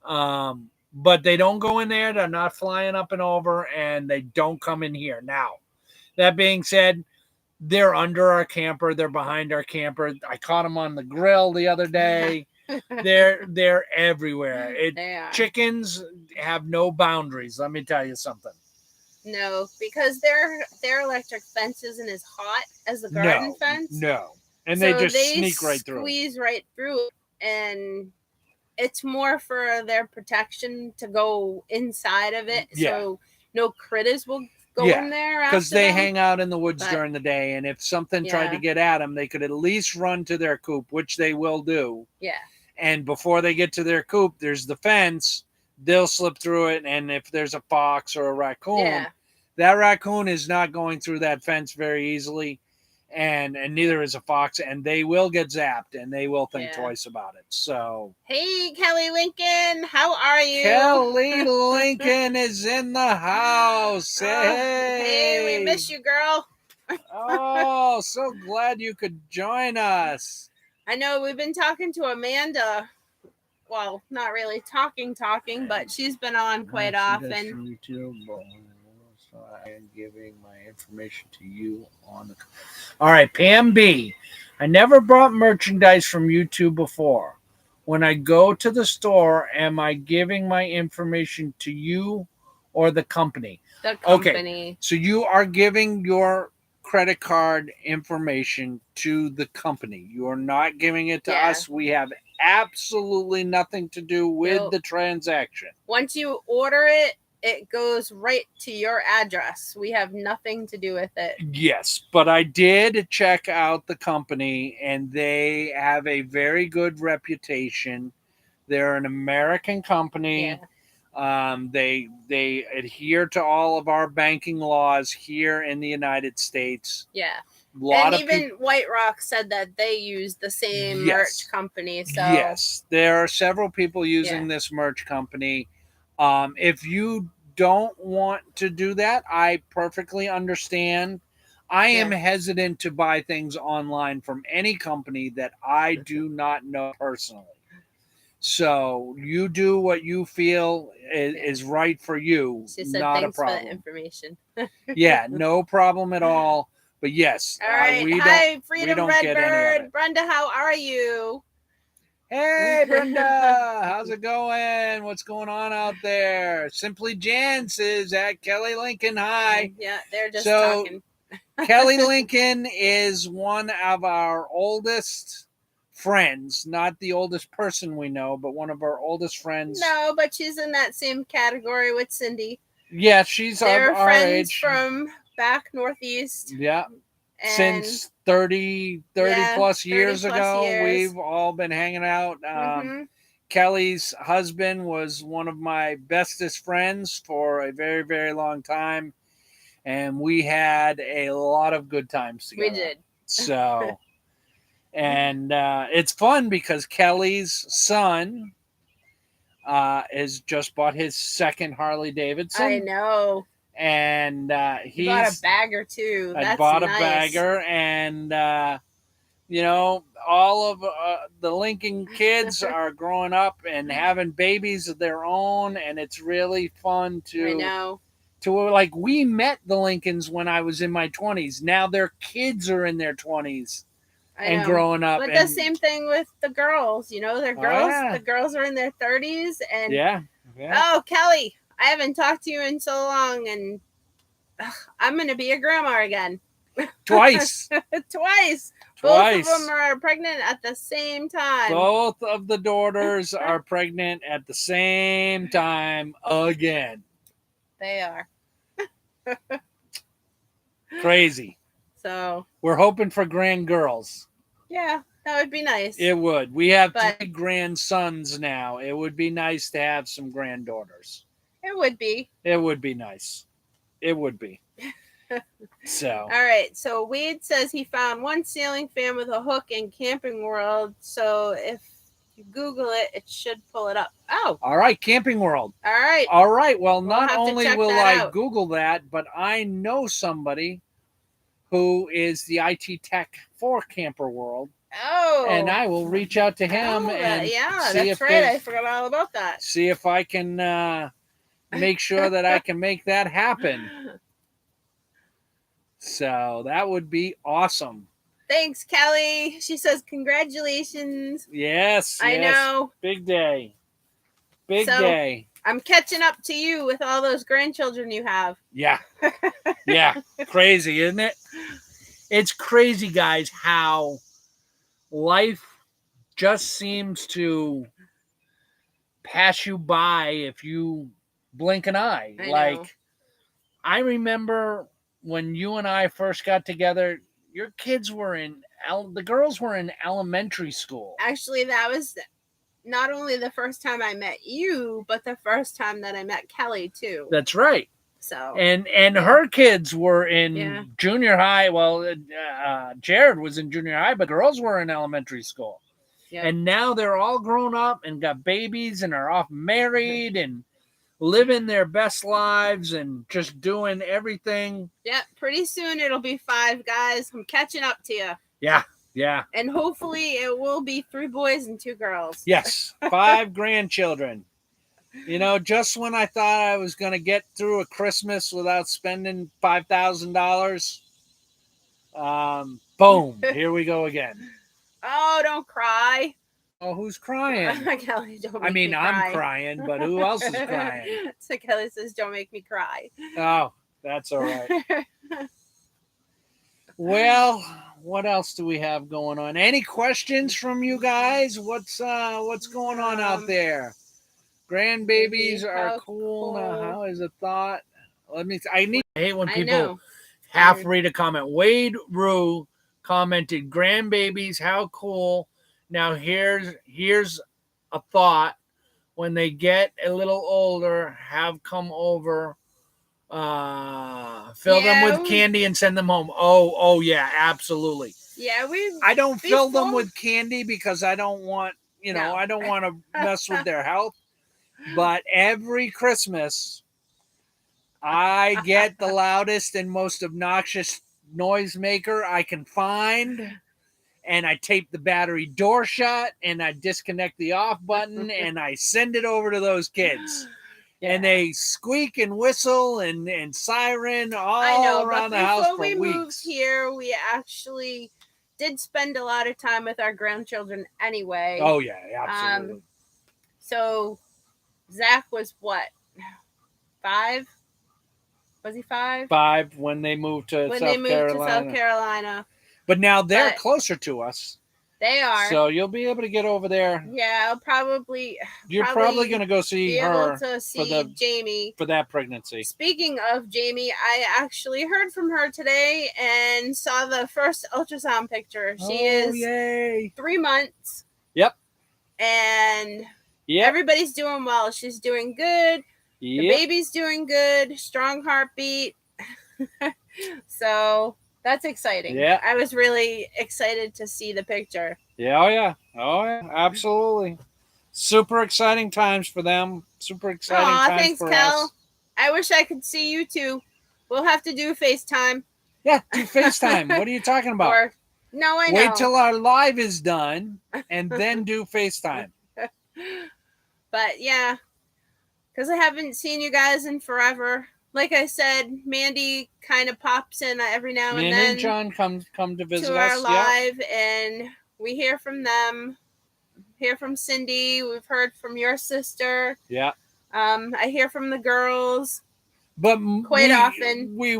[SPEAKER 1] But they don't go in there. They're not flying up and over, and they don't come in here. Now, that being said, they're under our camper. They're behind our camper. I caught them on the grill the other day. They're everywhere.
[SPEAKER 2] They are.
[SPEAKER 1] Chickens have no boundaries. Let me tell you something.
[SPEAKER 2] No, because their electric fence isn't as hot as the garden fence.
[SPEAKER 1] No, and so they sneak right through.
[SPEAKER 2] Squeeze right through, and it's more for their protection to go inside of it, so no critters will go in there.
[SPEAKER 1] Because they hang out in the woods during the day, and if something tried to get at them, they could at least run to their coop, which they will do.
[SPEAKER 2] Yeah.
[SPEAKER 1] And before they get to their coop, there's the fence. They'll slip through it, and if there's a fox or a raccoon, that raccoon is not going through that fence very easily, and neither is a fox, and they will get zapped, and they will think twice about it. So,
[SPEAKER 2] hey, Kelly Lincoln, how are you?
[SPEAKER 1] Kelly Lincoln is in the house.
[SPEAKER 2] Hey, we miss you, girl.
[SPEAKER 1] Oh, so glad you could join us.
[SPEAKER 2] I know we've been talking to Amanda. Well, not really talking, but she's been on quite often.
[SPEAKER 1] So I am giving my information to you on the. All right, Pam B. I never bought merchandise from YouTube before. When I go to the store, am I giving my information to you or the company?
[SPEAKER 2] The company.
[SPEAKER 1] Okay, so you are giving your credit card information to the company. You are not giving it to us. We have absolutely nothing to do with the transaction.
[SPEAKER 2] Once you order it, it goes right to your address. We have nothing to do with it.
[SPEAKER 1] Yes, but I did check out the company, and they have a very good reputation. They're an American company. They adhere to all of our banking laws here in the United States.
[SPEAKER 2] Yeah. And even White Rock said that they use the same merch company. So
[SPEAKER 1] yes, there are several people using this merch company. If you don't want to do that, I perfectly understand. I am hesitant to buy things online from any company that I do not know personally. So you do what you feel is right for you.
[SPEAKER 2] She said,
[SPEAKER 1] not
[SPEAKER 2] thanks
[SPEAKER 1] a problem.
[SPEAKER 2] For the information.
[SPEAKER 1] No problem at all. But yes,
[SPEAKER 2] all right. Hi, Freedom Redbird. Brenda, how are you?
[SPEAKER 1] Hey, Brenda, how's it going? What's going on out there? Simply Jan says at Kelly Lincoln. Hi.
[SPEAKER 2] Yeah, they're just talking.
[SPEAKER 1] Kelly Lincoln is one of our oldest friends, not the oldest person we know, but one of our oldest friends.
[SPEAKER 2] No, but she's in that same category with Cindy.
[SPEAKER 1] Yeah, she's our
[SPEAKER 2] friends
[SPEAKER 1] age.
[SPEAKER 2] From back northeast.
[SPEAKER 1] Yeah. Since 30 plus years ago, we've all been hanging out. Kelly's husband was one of my bestest friends for a very, very long time. And we had a lot of good times together.
[SPEAKER 2] We did.
[SPEAKER 1] So, and it's fun because Kelly's son has just bought his second Harley Davidson.
[SPEAKER 2] I know.
[SPEAKER 1] And he
[SPEAKER 2] bought a bagger too.
[SPEAKER 1] I bought a bagger, and all of the Lincoln kids are growing up and having babies of their own, and it's really fun to.
[SPEAKER 2] I know.
[SPEAKER 1] Like, we met the Lincolns when I was in my 20s. Now their kids are in their 20s and growing up.
[SPEAKER 2] But the same thing with the girls. They're girls. The girls are in their 30s, and oh, Kelly. I haven't talked to you in so long, and I'm going to be a grandma again.
[SPEAKER 1] Twice.
[SPEAKER 2] Twice.
[SPEAKER 1] Twice.
[SPEAKER 2] Both of them are pregnant at the same time.
[SPEAKER 1] Both of the daughters are pregnant at the same time again.
[SPEAKER 2] They are.
[SPEAKER 1] Crazy.
[SPEAKER 2] So
[SPEAKER 1] we're hoping for grand girls.
[SPEAKER 2] Yeah, that would be nice.
[SPEAKER 1] It would. We have 3 grandsons now. It would be nice to have some granddaughters.
[SPEAKER 2] It would be.
[SPEAKER 1] It would be nice. It would be. So.
[SPEAKER 2] All right. So Wade says he found one ceiling fan with a hook in Camping World. So if you Google it, it should pull it up. Oh.
[SPEAKER 1] All right, Camping World.
[SPEAKER 2] All right.
[SPEAKER 1] All right. Well, not only will I
[SPEAKER 2] out.
[SPEAKER 1] Google that, but I know somebody who is the IT tech for Camper World.
[SPEAKER 2] Oh.
[SPEAKER 1] And I will reach out to him and
[SPEAKER 2] yeah,
[SPEAKER 1] see
[SPEAKER 2] that's right. I forgot all about that.
[SPEAKER 1] See if I can make sure that I can make that happen. So that would be awesome.
[SPEAKER 2] Thanks, Kelly. She says congratulations.
[SPEAKER 1] Yes.
[SPEAKER 2] I know.
[SPEAKER 1] Big day. Big day.
[SPEAKER 2] I'm catching up to you with all those grandchildren you have.
[SPEAKER 1] Yeah. Yeah. Crazy, isn't it? It's crazy, guys, how life just seems to pass you by if you blink an eye. I remember when you and I first got together, your kids were the girls were in elementary school.
[SPEAKER 2] Actually, that was not only the first time I met you, but the first time that I met Kelly too.
[SPEAKER 1] That's right.
[SPEAKER 2] So
[SPEAKER 1] and her kids were in junior high. Well, Jared was in junior high, but girls were in elementary school. Yep. And now they're all grown up and got babies and are off married and living their best lives and just doing everything.
[SPEAKER 2] Yeah, pretty soon it'll be 5 guys. I'm catching up to you.
[SPEAKER 1] Yeah, yeah.
[SPEAKER 2] And hopefully it will be 3 boys and 2 girls.
[SPEAKER 1] Yes, 5 grandchildren. You know, just when I thought I was going to get through a Christmas without spending $5,000, boom, here we go again.
[SPEAKER 2] Oh, don't cry.
[SPEAKER 1] Oh, who's crying?
[SPEAKER 2] Kelly, don't make me cry.
[SPEAKER 1] I'm crying, but who else is crying?
[SPEAKER 2] So Kelly says, don't make me cry.
[SPEAKER 1] Oh, that's all right. Well, what else do we have going on? Any questions from you guys? What's going on out there? Grandbabies are cool. Now, how is a thought? I hate when people half read a comment. Wade Rue commented, grandbabies, how cool. Now here's a thought. When they get a little older, have come over, fill them with candy and send them home. Oh yeah, absolutely.
[SPEAKER 2] Yeah,
[SPEAKER 1] I don't fill them with candy because I don't want, I don't want to mess with their health. But every Christmas, I get the loudest and most obnoxious noisemaker I can find. And I tape the battery door shut, and I disconnect the off button, and I send it over to those kids. Yeah. And they squeak and whistle and siren all around the house for weeks.
[SPEAKER 2] Before we moved here, we actually did spend a lot of time with our grandchildren anyway.
[SPEAKER 1] Oh, yeah, absolutely.
[SPEAKER 2] So Zach was what, 5? Was he 5?
[SPEAKER 1] 5 when they moved to South Carolina. But now they're closer to us.
[SPEAKER 2] They are.
[SPEAKER 1] So you'll be able to get over there.
[SPEAKER 2] Yeah,
[SPEAKER 1] You're probably going to go see her
[SPEAKER 2] Jamie
[SPEAKER 1] for that pregnancy.
[SPEAKER 2] Speaking of Jamie, I actually heard from her today and saw the first ultrasound picture. She is 3 months.
[SPEAKER 1] Yep.
[SPEAKER 2] And everybody's doing well. She's doing good. Yep. The baby's doing good. Strong heartbeat. So that's exciting.
[SPEAKER 1] Yeah.
[SPEAKER 2] I was really excited to see the picture.
[SPEAKER 1] Yeah, oh yeah, absolutely. Super exciting times for them. Super exciting times for
[SPEAKER 2] Kel.
[SPEAKER 1] us.
[SPEAKER 2] I wish I could see you too. We'll have to do FaceTime.
[SPEAKER 1] Yeah, do FaceTime. What are you talking about?
[SPEAKER 2] No, I know.
[SPEAKER 1] Wait till our live is done and then do FaceTime.
[SPEAKER 2] But yeah, because I haven't seen you guys in forever. Like I said, Mandy kind of pops in every now and then.
[SPEAKER 1] Me and John come to visit
[SPEAKER 2] to
[SPEAKER 1] us.
[SPEAKER 2] Our live, and we hear from them. Hear from Cindy. We've heard from your sister.
[SPEAKER 1] Yeah.
[SPEAKER 2] I hear from the girls.
[SPEAKER 1] But
[SPEAKER 2] quite often.
[SPEAKER 1] we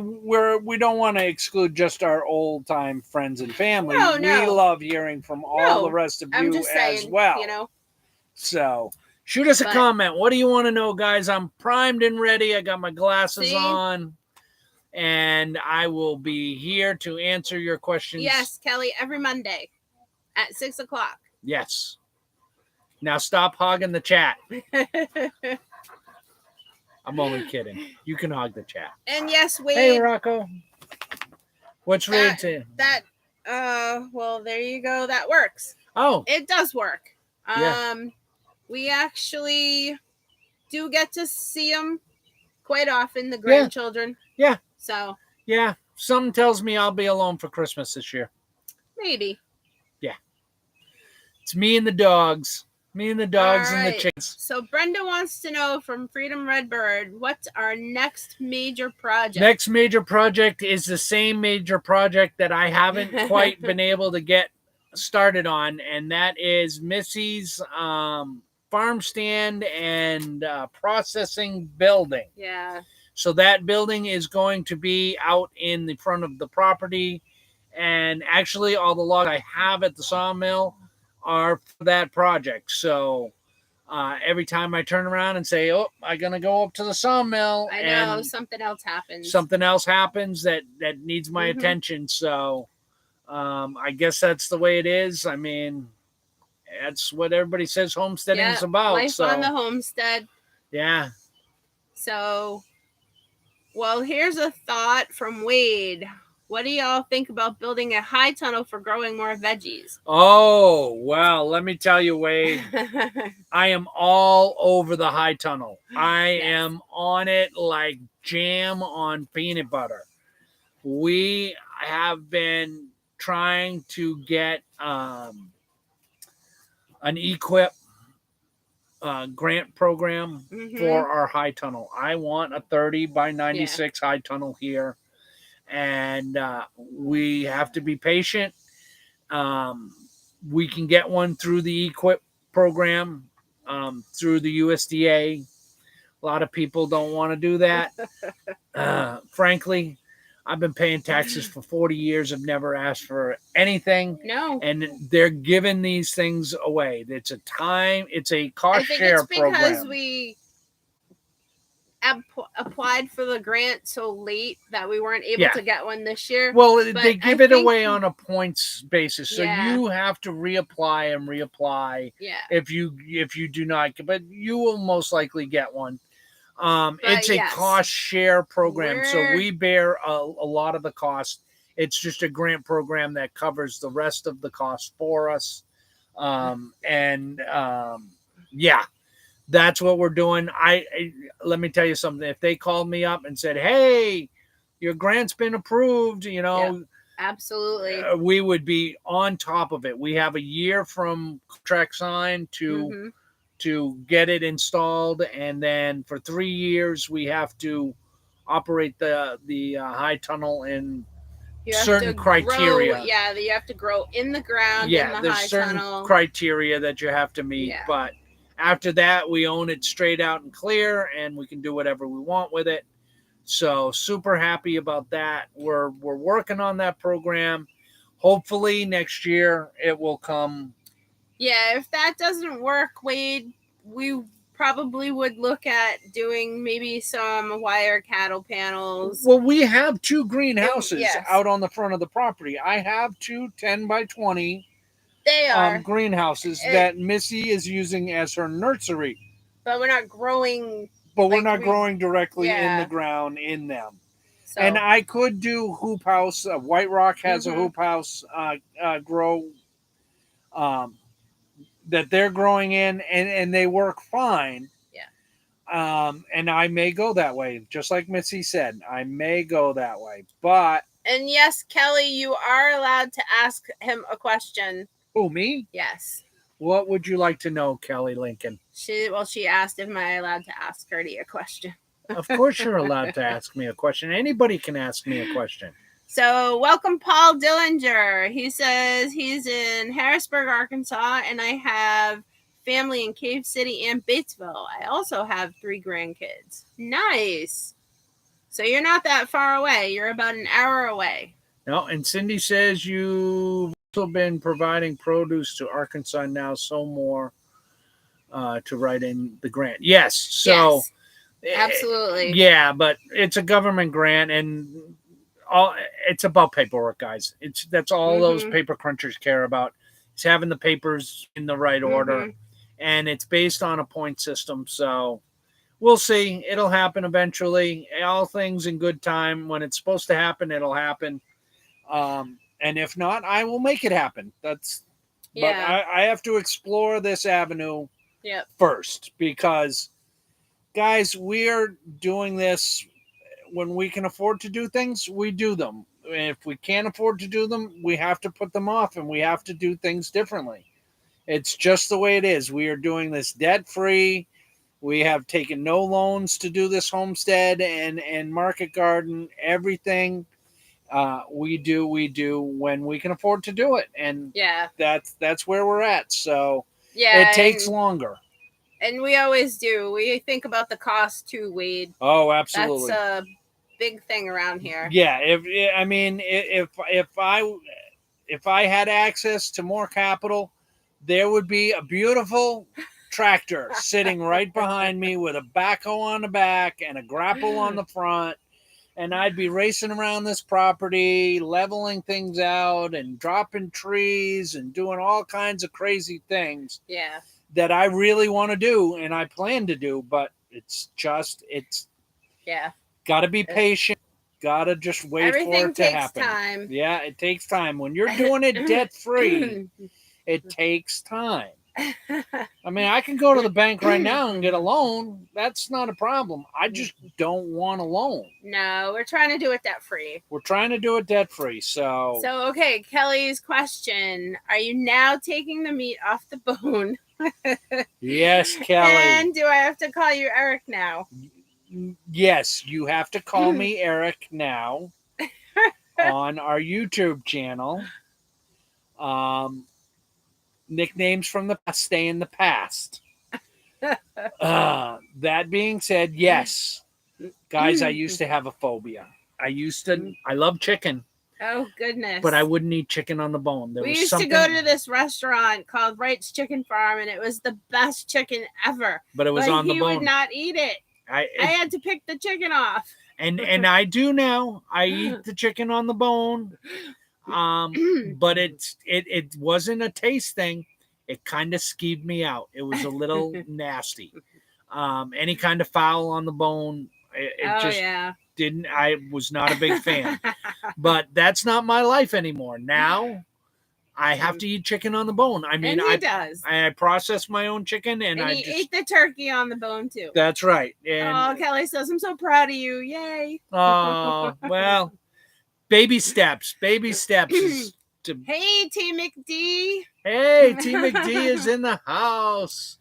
[SPEAKER 1] don't want to exclude just our old time friends and family.
[SPEAKER 2] No.
[SPEAKER 1] We love hearing from all the rest of you
[SPEAKER 2] just saying,
[SPEAKER 1] as well.
[SPEAKER 2] You know.
[SPEAKER 1] So shoot us a comment. What do you want to know, guys? I'm primed and ready. I got my glasses on. And I will be here to answer your questions.
[SPEAKER 2] Yes, Kelly, every Monday at 6:00.
[SPEAKER 1] Yes. Now stop hogging the chat. I'm only kidding. You can hog the chat.
[SPEAKER 2] And yes, Wade.
[SPEAKER 1] Hey, Rocco. What's Wade saying?
[SPEAKER 2] Well, there you go. That works.
[SPEAKER 1] Oh.
[SPEAKER 2] It does work.
[SPEAKER 1] Yeah.
[SPEAKER 2] We actually do get to see them quite often, the grandchildren.
[SPEAKER 1] Yeah.
[SPEAKER 2] So.
[SPEAKER 1] Yeah. Something tells me I'll be alone for Christmas this year.
[SPEAKER 2] Maybe.
[SPEAKER 1] Yeah. It's me and the dogs. Me and the dogs and the chickens.
[SPEAKER 2] So Brenda wants to know from Freedom Redbird, what's our next major project?
[SPEAKER 1] Next major project is the same major project that I haven't quite been able to get started on, and that is Missy's farm stand and processing building.
[SPEAKER 2] Yeah.
[SPEAKER 1] So that building is going to be out in the front of the property, and actually all the logs I have at the sawmill are for that project. So every time I turn around and say, oh, I'm going to go up to the sawmill.
[SPEAKER 2] I know, something else happens.
[SPEAKER 1] Something else happens that needs my attention. So I guess that's the way it is. I mean, that's what everybody says homesteading is about.
[SPEAKER 2] Life on the homestead.
[SPEAKER 1] Yeah.
[SPEAKER 2] So, well, here's a thought from Wade. What do y'all think about building a high tunnel for growing more veggies?
[SPEAKER 1] Oh, well, let me tell you, Wade, I am all over the high tunnel. I am on it like jam on peanut butter. We have been trying to get an EQIP grant program for our high tunnel. I want a 30 by 96 high tunnel here. And we have to be patient. We can get one through the EQIP program, through the USDA. A lot of people don't want to do that. Frankly, I've been paying taxes for 40 years. I've never asked for anything.
[SPEAKER 2] No.
[SPEAKER 1] And they're giving these things away. It's a cost share program.
[SPEAKER 2] I think it's because we applied for the grant so late that we weren't able to get one this year.
[SPEAKER 1] Well, they give it away on a points basis, so you have to reapply and reapply. Yeah. If you do not, but you will most likely get one. It's a cost share program, so we bear a lot of the cost. It's just a grant program that covers the rest of the cost for us. That's what we're doing. Let me tell you something. If they called me up and said, "Hey, your grant's been approved,"
[SPEAKER 2] absolutely,
[SPEAKER 1] we would be on top of it. We have a year from contract sign to get it installed, and then for 3 years we have to operate the high tunnel in certain criteria.
[SPEAKER 2] You have to grow in the ground.
[SPEAKER 1] Yeah,
[SPEAKER 2] in the
[SPEAKER 1] there's
[SPEAKER 2] high
[SPEAKER 1] certain
[SPEAKER 2] tunnel.
[SPEAKER 1] criteria that you have to meet, but after that, we own it straight out and clear, and we can do whatever we want with it. So super happy about that. We're working on that program. Hopefully next year it will come.
[SPEAKER 2] Yeah, if that doesn't work, Wade, we probably would look at doing maybe some wire cattle panels.
[SPEAKER 1] Well, we have 2 greenhouses out on the front of the property. I have 2 10 by 20 greenhouses that Missy is using as her nursery.
[SPEAKER 2] But we're not growing.
[SPEAKER 1] But we're not growing directly in the ground in them. So. And I could do hoop house. White Rock has a hoop house grow that they're growing in, and they work fine. Yeah. And I may go that way, just like Missy said. I may go that way, but.
[SPEAKER 2] And yes, Kelly, you are allowed to ask him a question.
[SPEAKER 1] Oh, me?
[SPEAKER 2] Yes.
[SPEAKER 1] What would you like to know, Kelly Lincoln?
[SPEAKER 2] She asked if am I allowed to ask her a question.
[SPEAKER 1] Of course you're allowed to ask me a question. Anybody can ask me a question.
[SPEAKER 2] So welcome Paul Dillinger. He says he's in Harrisburg, Arkansas, and I have family in Cave City and Batesville. I also have 3 grandkids. Nice. So you're not that far away. You're about an hour away.
[SPEAKER 1] No, and Cindy says you've also been providing produce to Arkansas now, so more to write in the grant. Yes, so
[SPEAKER 2] yes, absolutely.
[SPEAKER 1] Yeah, but it's a government grant, and all it's about paperwork, guys. That's all those paper crunchers care about. It's having the papers in the right order, and it's based on a point system. So we'll see. It'll happen eventually. All things in good time. When it's supposed to happen, it'll happen. And if not, I will make it happen. But I have to explore this avenue first, because guys, we are doing this when we can afford to do things, we do them. If we can't afford to do them, we have to put them off, and we have to do things differently. It's just the way it is. We are doing this debt free. We have taken no loans to do this homestead and market garden. Everything we do when we can afford to do it, and that's where we're at. So it takes longer,
[SPEAKER 2] and we always do. We think about the cost too, Wade.
[SPEAKER 1] Oh, absolutely.
[SPEAKER 2] That's a big thing around here.
[SPEAKER 1] Yeah, if I had access to more capital, there would be a beautiful tractor sitting right behind me with a backhoe on the back and a grapple on the front. And I'd be racing around this property, leveling things out and dropping trees and doing all kinds of crazy things.
[SPEAKER 2] Yeah.
[SPEAKER 1] That I really want to do and I plan to do, but it's got to be patient. Got to just wait for it to happen.
[SPEAKER 2] Time.
[SPEAKER 1] Yeah, it takes time. When you're doing it debt free, it takes time. I mean, I can go to the bank right now and get a loan. That's not a problem. I just don't want a loan.
[SPEAKER 2] No, we're trying to do it debt free.
[SPEAKER 1] We're trying to do it debt free. So
[SPEAKER 2] okay, Kelly's question: are you now taking the meat off the bone?
[SPEAKER 1] Yes, Kelly.
[SPEAKER 2] And do I have to call you Eric now?
[SPEAKER 1] Yes, you have to call me Eric now on our YouTube channel. Nicknames from the past stay in the past. That being said, yes, guys, I used to have a phobia. I love chicken.
[SPEAKER 2] Oh, goodness.
[SPEAKER 1] But I wouldn't eat chicken on the bone.
[SPEAKER 2] We used to go to this restaurant called Wright's Chicken Farm, and it was the best chicken ever.
[SPEAKER 1] But it was on the bone.
[SPEAKER 2] He would not eat it. I had to pick the chicken off.
[SPEAKER 1] And I do now. I eat the chicken on the bone. But it wasn't a taste thing. It kind of skeeved me out. It was a little nasty. Any kind of fowl on the bone, didn't. I was not a big fan. But that's not my life anymore. Now I have to eat chicken on the bone. I mean, I process my own chicken, and I
[SPEAKER 2] eat the turkey on the bone too.
[SPEAKER 1] That's right. And,
[SPEAKER 2] Kelly says, "I'm so proud of you! Yay!"
[SPEAKER 1] Oh well. Baby steps. Hey,
[SPEAKER 2] T McD.
[SPEAKER 1] Hey, T McD is in the house.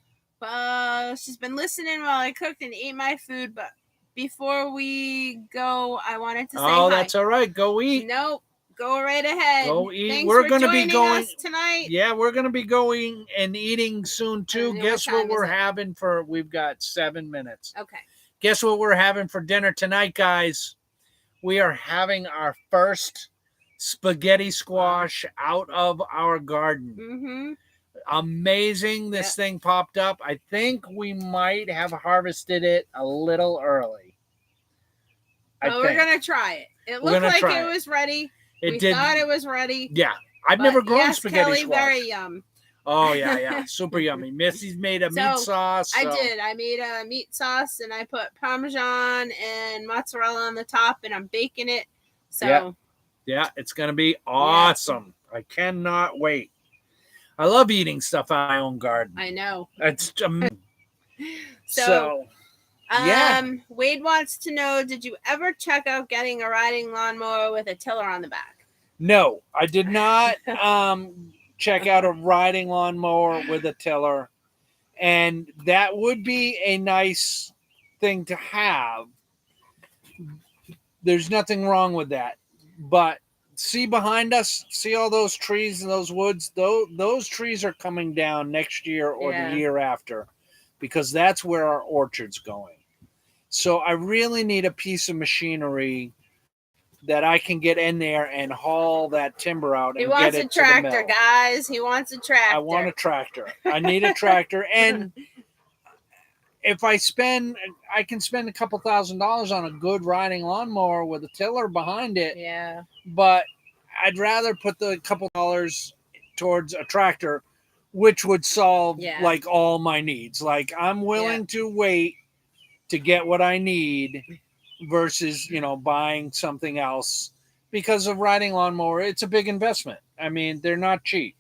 [SPEAKER 2] She's been listening while I cooked and ate my food. But before we go, I wanted to say hi.
[SPEAKER 1] That's all right. Go eat.
[SPEAKER 2] Nope. Go right ahead.
[SPEAKER 1] Go eat.
[SPEAKER 2] Thanks
[SPEAKER 1] we're going to be going
[SPEAKER 2] us tonight.
[SPEAKER 1] Yeah, we're going to be going and eating soon too. Guess what we're having for? We've got 7 minutes.
[SPEAKER 2] Okay.
[SPEAKER 1] Guess what we're having for dinner tonight, guys? We are having our first spaghetti squash out of our garden.
[SPEAKER 2] Mm-hmm.
[SPEAKER 1] Amazing. This thing popped up. I think we might have harvested it a little early.
[SPEAKER 2] We're going to try it. It looked like it was ready. We thought it was ready.
[SPEAKER 1] Yeah. I've never grown spaghetti
[SPEAKER 2] Kelly,
[SPEAKER 1] squash.
[SPEAKER 2] Very yum.
[SPEAKER 1] Oh, yeah. Super yummy. Missy's made a meat sauce.
[SPEAKER 2] I did. I made a meat sauce, and I put Parmesan and mozzarella on the top, and I'm baking it. So,
[SPEAKER 1] yeah, it's going to be awesome. Yeah. I cannot wait. I love eating stuff out of my own garden.
[SPEAKER 2] I know.
[SPEAKER 1] It's
[SPEAKER 2] So, Wade wants to know, did you ever check out getting a riding lawnmower with a tiller on the back?
[SPEAKER 1] No, I did not check out a riding lawnmower with a tiller. And that would be a nice thing to have. There's nothing wrong with that. But see behind us, see all those trees and those woods? Those trees are coming down next year or the year after, because that's where our orchard's going. So I really need a piece of machinery that I can get in there and haul that timber out and
[SPEAKER 2] He
[SPEAKER 1] get
[SPEAKER 2] wants
[SPEAKER 1] it
[SPEAKER 2] a
[SPEAKER 1] to the
[SPEAKER 2] tractor,
[SPEAKER 1] mill.
[SPEAKER 2] guys. He wants a tractor.
[SPEAKER 1] I want a tractor. I need a tractor. And if I can spend a couple $1,000s on a good riding lawnmower with a tiller behind it.
[SPEAKER 2] Yeah.
[SPEAKER 1] But I'd rather put the couple dollars towards a tractor, which would solve like all my needs. Like I'm willing to wait to get what I need versus, buying something else because of riding lawnmower. It's a big investment. I mean, they're not cheap.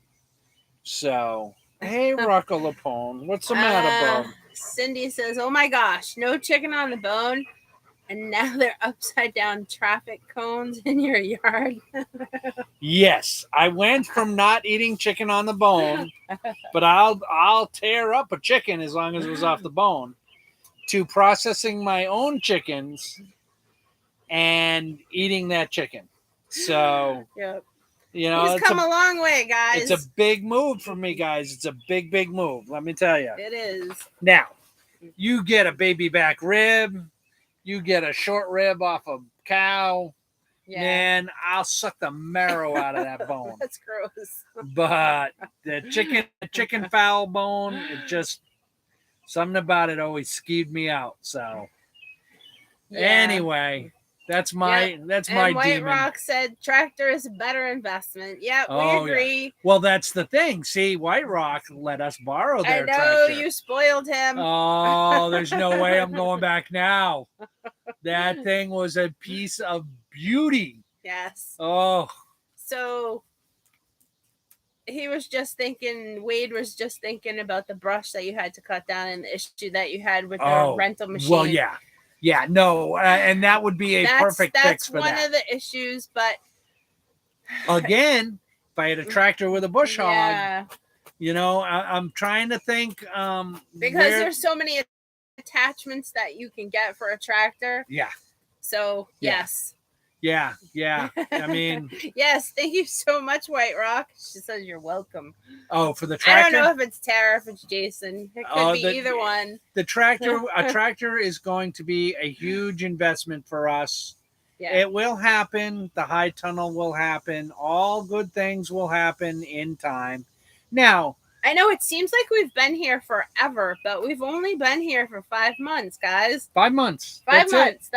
[SPEAKER 1] So, hey, Rocco Lapone, what's the matter, bub?
[SPEAKER 2] Cindy says, "Oh my gosh, no chicken on the bone, and now they're upside down traffic cones in your yard."
[SPEAKER 1] Yes, I went from not eating chicken on the bone, but I'll tear up a chicken as long as it was off the bone, to processing my own chickens and eating that chicken. So,
[SPEAKER 2] yep.
[SPEAKER 1] He's
[SPEAKER 2] come a long way, guys.
[SPEAKER 1] It's a big move for me, guys. It's a big, big move. Let me tell you.
[SPEAKER 2] It is.
[SPEAKER 1] Now, you get a baby back rib. You get a short rib off a cow. Yeah. Man, I'll suck the marrow out of that bone.
[SPEAKER 2] That's gross.
[SPEAKER 1] But the chicken fowl bone, it just, something about it always skeeved me out. So, anyway. That's my
[SPEAKER 2] White
[SPEAKER 1] demon.
[SPEAKER 2] Rock said tractor is a better investment. Yep, we agree.
[SPEAKER 1] Yeah. Well, that's the thing. See, White Rock let us borrow their tractor.
[SPEAKER 2] I know, you spoiled him.
[SPEAKER 1] Oh, there's no way I'm going back now. That thing was a piece of beauty.
[SPEAKER 2] Yes.
[SPEAKER 1] Oh.
[SPEAKER 2] So Wade was just thinking about the brush that you had to cut down and the issue that you had with the rental machine.
[SPEAKER 1] Well, yeah. Yeah, no, and that would be a perfect fix for that.
[SPEAKER 2] That's one of the issues, but
[SPEAKER 1] again, if I had a tractor with a bush hog, I'm trying to think.
[SPEAKER 2] Because there's so many attachments that you can get for a tractor.
[SPEAKER 1] Yeah.
[SPEAKER 2] So, yes.
[SPEAKER 1] Yeah. I mean,
[SPEAKER 2] yes. Thank you so much, White Rock. She says you're welcome.
[SPEAKER 1] Oh, for the tractor?
[SPEAKER 2] I don't know if it's Tara, if it's Jason. It could be either one.
[SPEAKER 1] A tractor is going to be a huge investment for us. Yeah. It will happen. The high tunnel will happen. All good things will happen in time. Now,
[SPEAKER 2] I know it seems like we've been here forever, but we've only been here for 5 months, guys.
[SPEAKER 1] 5 months.
[SPEAKER 2] That's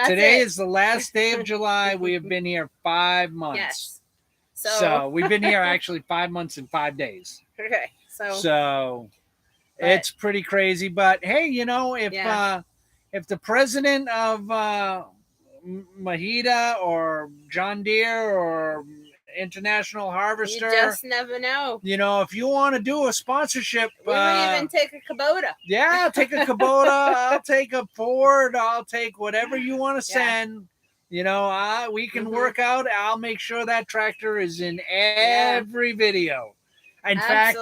[SPEAKER 1] Today is the last day of July. We have been here 5 months. Yes. So we've been here actually 5 months and 5 days.
[SPEAKER 2] Okay.
[SPEAKER 1] So it's pretty crazy. But hey, if the president of Mahida or John Deere or International Harvester,
[SPEAKER 2] you just never know.
[SPEAKER 1] If you want to do a sponsorship,
[SPEAKER 2] we would even take a Kubota.
[SPEAKER 1] Yeah, I'll take a Kubota. I'll take a Ford. I'll take whatever you want to send. We can work out. I'll make sure that tractor is in every video. In fact,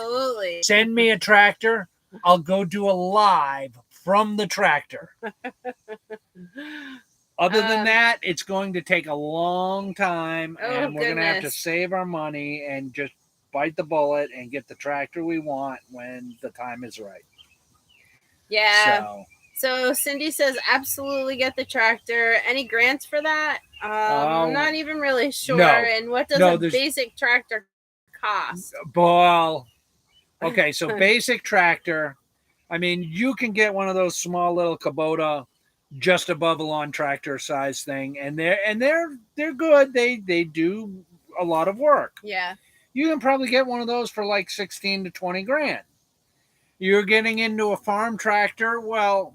[SPEAKER 1] send me a tractor. I'll go do a live from the tractor. Other than that, it's going to take a long time, and we're going to have to save our money and just bite the bullet and get the tractor we want when the time is right.
[SPEAKER 2] Yeah. So Cindy says, absolutely get the tractor. Any grants for that? I'm not even really sure.
[SPEAKER 1] No.
[SPEAKER 2] And what does a basic tractor cost?
[SPEAKER 1] Well, okay, so basic tractor, I mean, you can get one of those small little Kubota just above a lawn tractor size thing, and they're good. They do a lot of work.
[SPEAKER 2] Yeah.
[SPEAKER 1] You can probably get one of those for like 16 to 20 grand. You're getting into a farm tractor, well,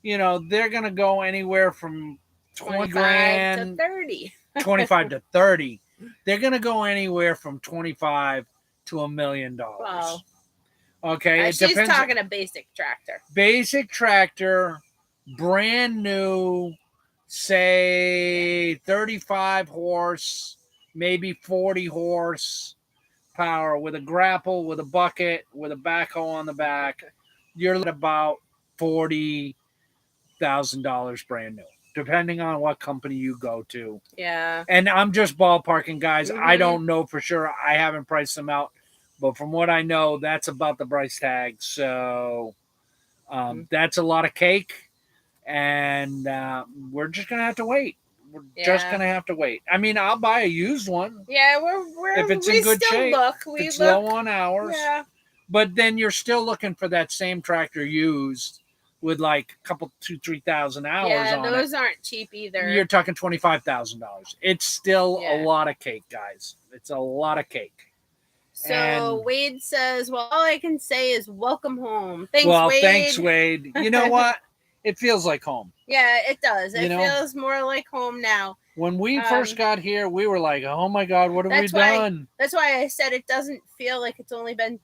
[SPEAKER 1] they're going to go anywhere from 20 grand
[SPEAKER 2] to 30.
[SPEAKER 1] 25 to 30. They're going to go anywhere from 25 to $1 million.
[SPEAKER 2] Wow.
[SPEAKER 1] Okay,
[SPEAKER 2] she's talking a basic tractor.
[SPEAKER 1] Basic tractor, brand new, say 35 horse, maybe 40 horse power with a grapple, with a bucket, with a backhoe on the back. You're at about $40,000 brand new, depending on what company you go to.
[SPEAKER 2] Yeah.
[SPEAKER 1] And I'm just ballparking, guys. Mm-hmm. I don't know for sure. I haven't priced them out. But from what I know, that's about the price tag. So that's a lot of cake. and we're just gonna have to wait. We're
[SPEAKER 2] Yeah.
[SPEAKER 1] just gonna have to wait. I mean, I'll buy a used one.
[SPEAKER 2] Yeah, we're
[SPEAKER 1] if it's
[SPEAKER 2] we
[SPEAKER 1] in good
[SPEAKER 2] still
[SPEAKER 1] shape.
[SPEAKER 2] look.
[SPEAKER 1] If
[SPEAKER 2] We
[SPEAKER 1] it's
[SPEAKER 2] look.
[SPEAKER 1] low on hours.
[SPEAKER 2] Yeah.
[SPEAKER 1] But then you're still looking for that same tractor used with like a couple, 2,000-3,000 hours on it.
[SPEAKER 2] Those aren't cheap either.
[SPEAKER 1] You're talking $25,000. It's still a
[SPEAKER 2] Yeah.
[SPEAKER 1] lot of cake, guys. It's a lot of cake.
[SPEAKER 2] So
[SPEAKER 1] And-
[SPEAKER 2] Wade says, "Well, all I can say is welcome home." Thanks,
[SPEAKER 1] well,
[SPEAKER 2] Wade.
[SPEAKER 1] thanks, Wade. You know what? It feels like home.
[SPEAKER 2] Yeah, it does.
[SPEAKER 1] You
[SPEAKER 2] It
[SPEAKER 1] know?
[SPEAKER 2] feels more like home now.
[SPEAKER 1] When we first got here, we were like, "Oh my God, what have we done?"
[SPEAKER 2] That's why I said it doesn't feel like it's only been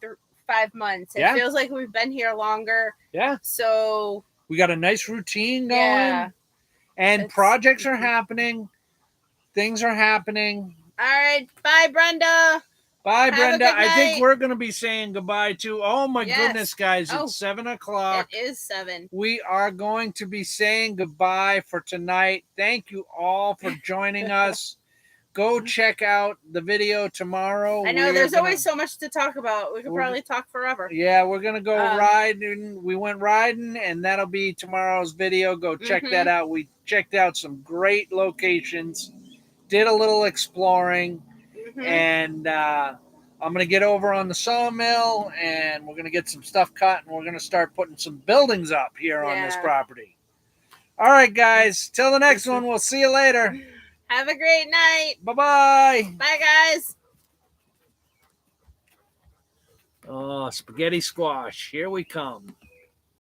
[SPEAKER 2] 5 months. It
[SPEAKER 1] Yeah.
[SPEAKER 2] feels like we've been here longer.
[SPEAKER 1] Yeah.
[SPEAKER 2] So
[SPEAKER 1] We got a nice routine going.
[SPEAKER 2] Yeah.
[SPEAKER 1] And projects are happening. Things are happening.
[SPEAKER 2] All right. Bye, Brenda.
[SPEAKER 1] Bye,
[SPEAKER 2] Have a
[SPEAKER 1] Brenda.
[SPEAKER 2] good
[SPEAKER 1] I think
[SPEAKER 2] night.
[SPEAKER 1] we're going to be saying goodbye to. Oh, my
[SPEAKER 2] Yes.
[SPEAKER 1] goodness, guys.
[SPEAKER 2] Oh.
[SPEAKER 1] It's 7 o'clock.
[SPEAKER 2] It is 7.
[SPEAKER 1] We are going to be saying goodbye for tonight. Thank you all for joining us. Go check out the video tomorrow.
[SPEAKER 2] I know there's always so much to talk about. We could probably talk forever.
[SPEAKER 1] Yeah, we're going to go riding. We went riding, and that'll be tomorrow's video. Go check that out. We checked out some great locations, did a little exploring, and I'm going to get over on the sawmill, and we're going to get some stuff cut, and we're going to start putting some buildings up here on this property. All right, guys. Till the next one. We'll see you later.
[SPEAKER 2] Have a great night.
[SPEAKER 1] Bye-bye.
[SPEAKER 2] Bye, guys.
[SPEAKER 1] Oh, spaghetti squash. Here we come.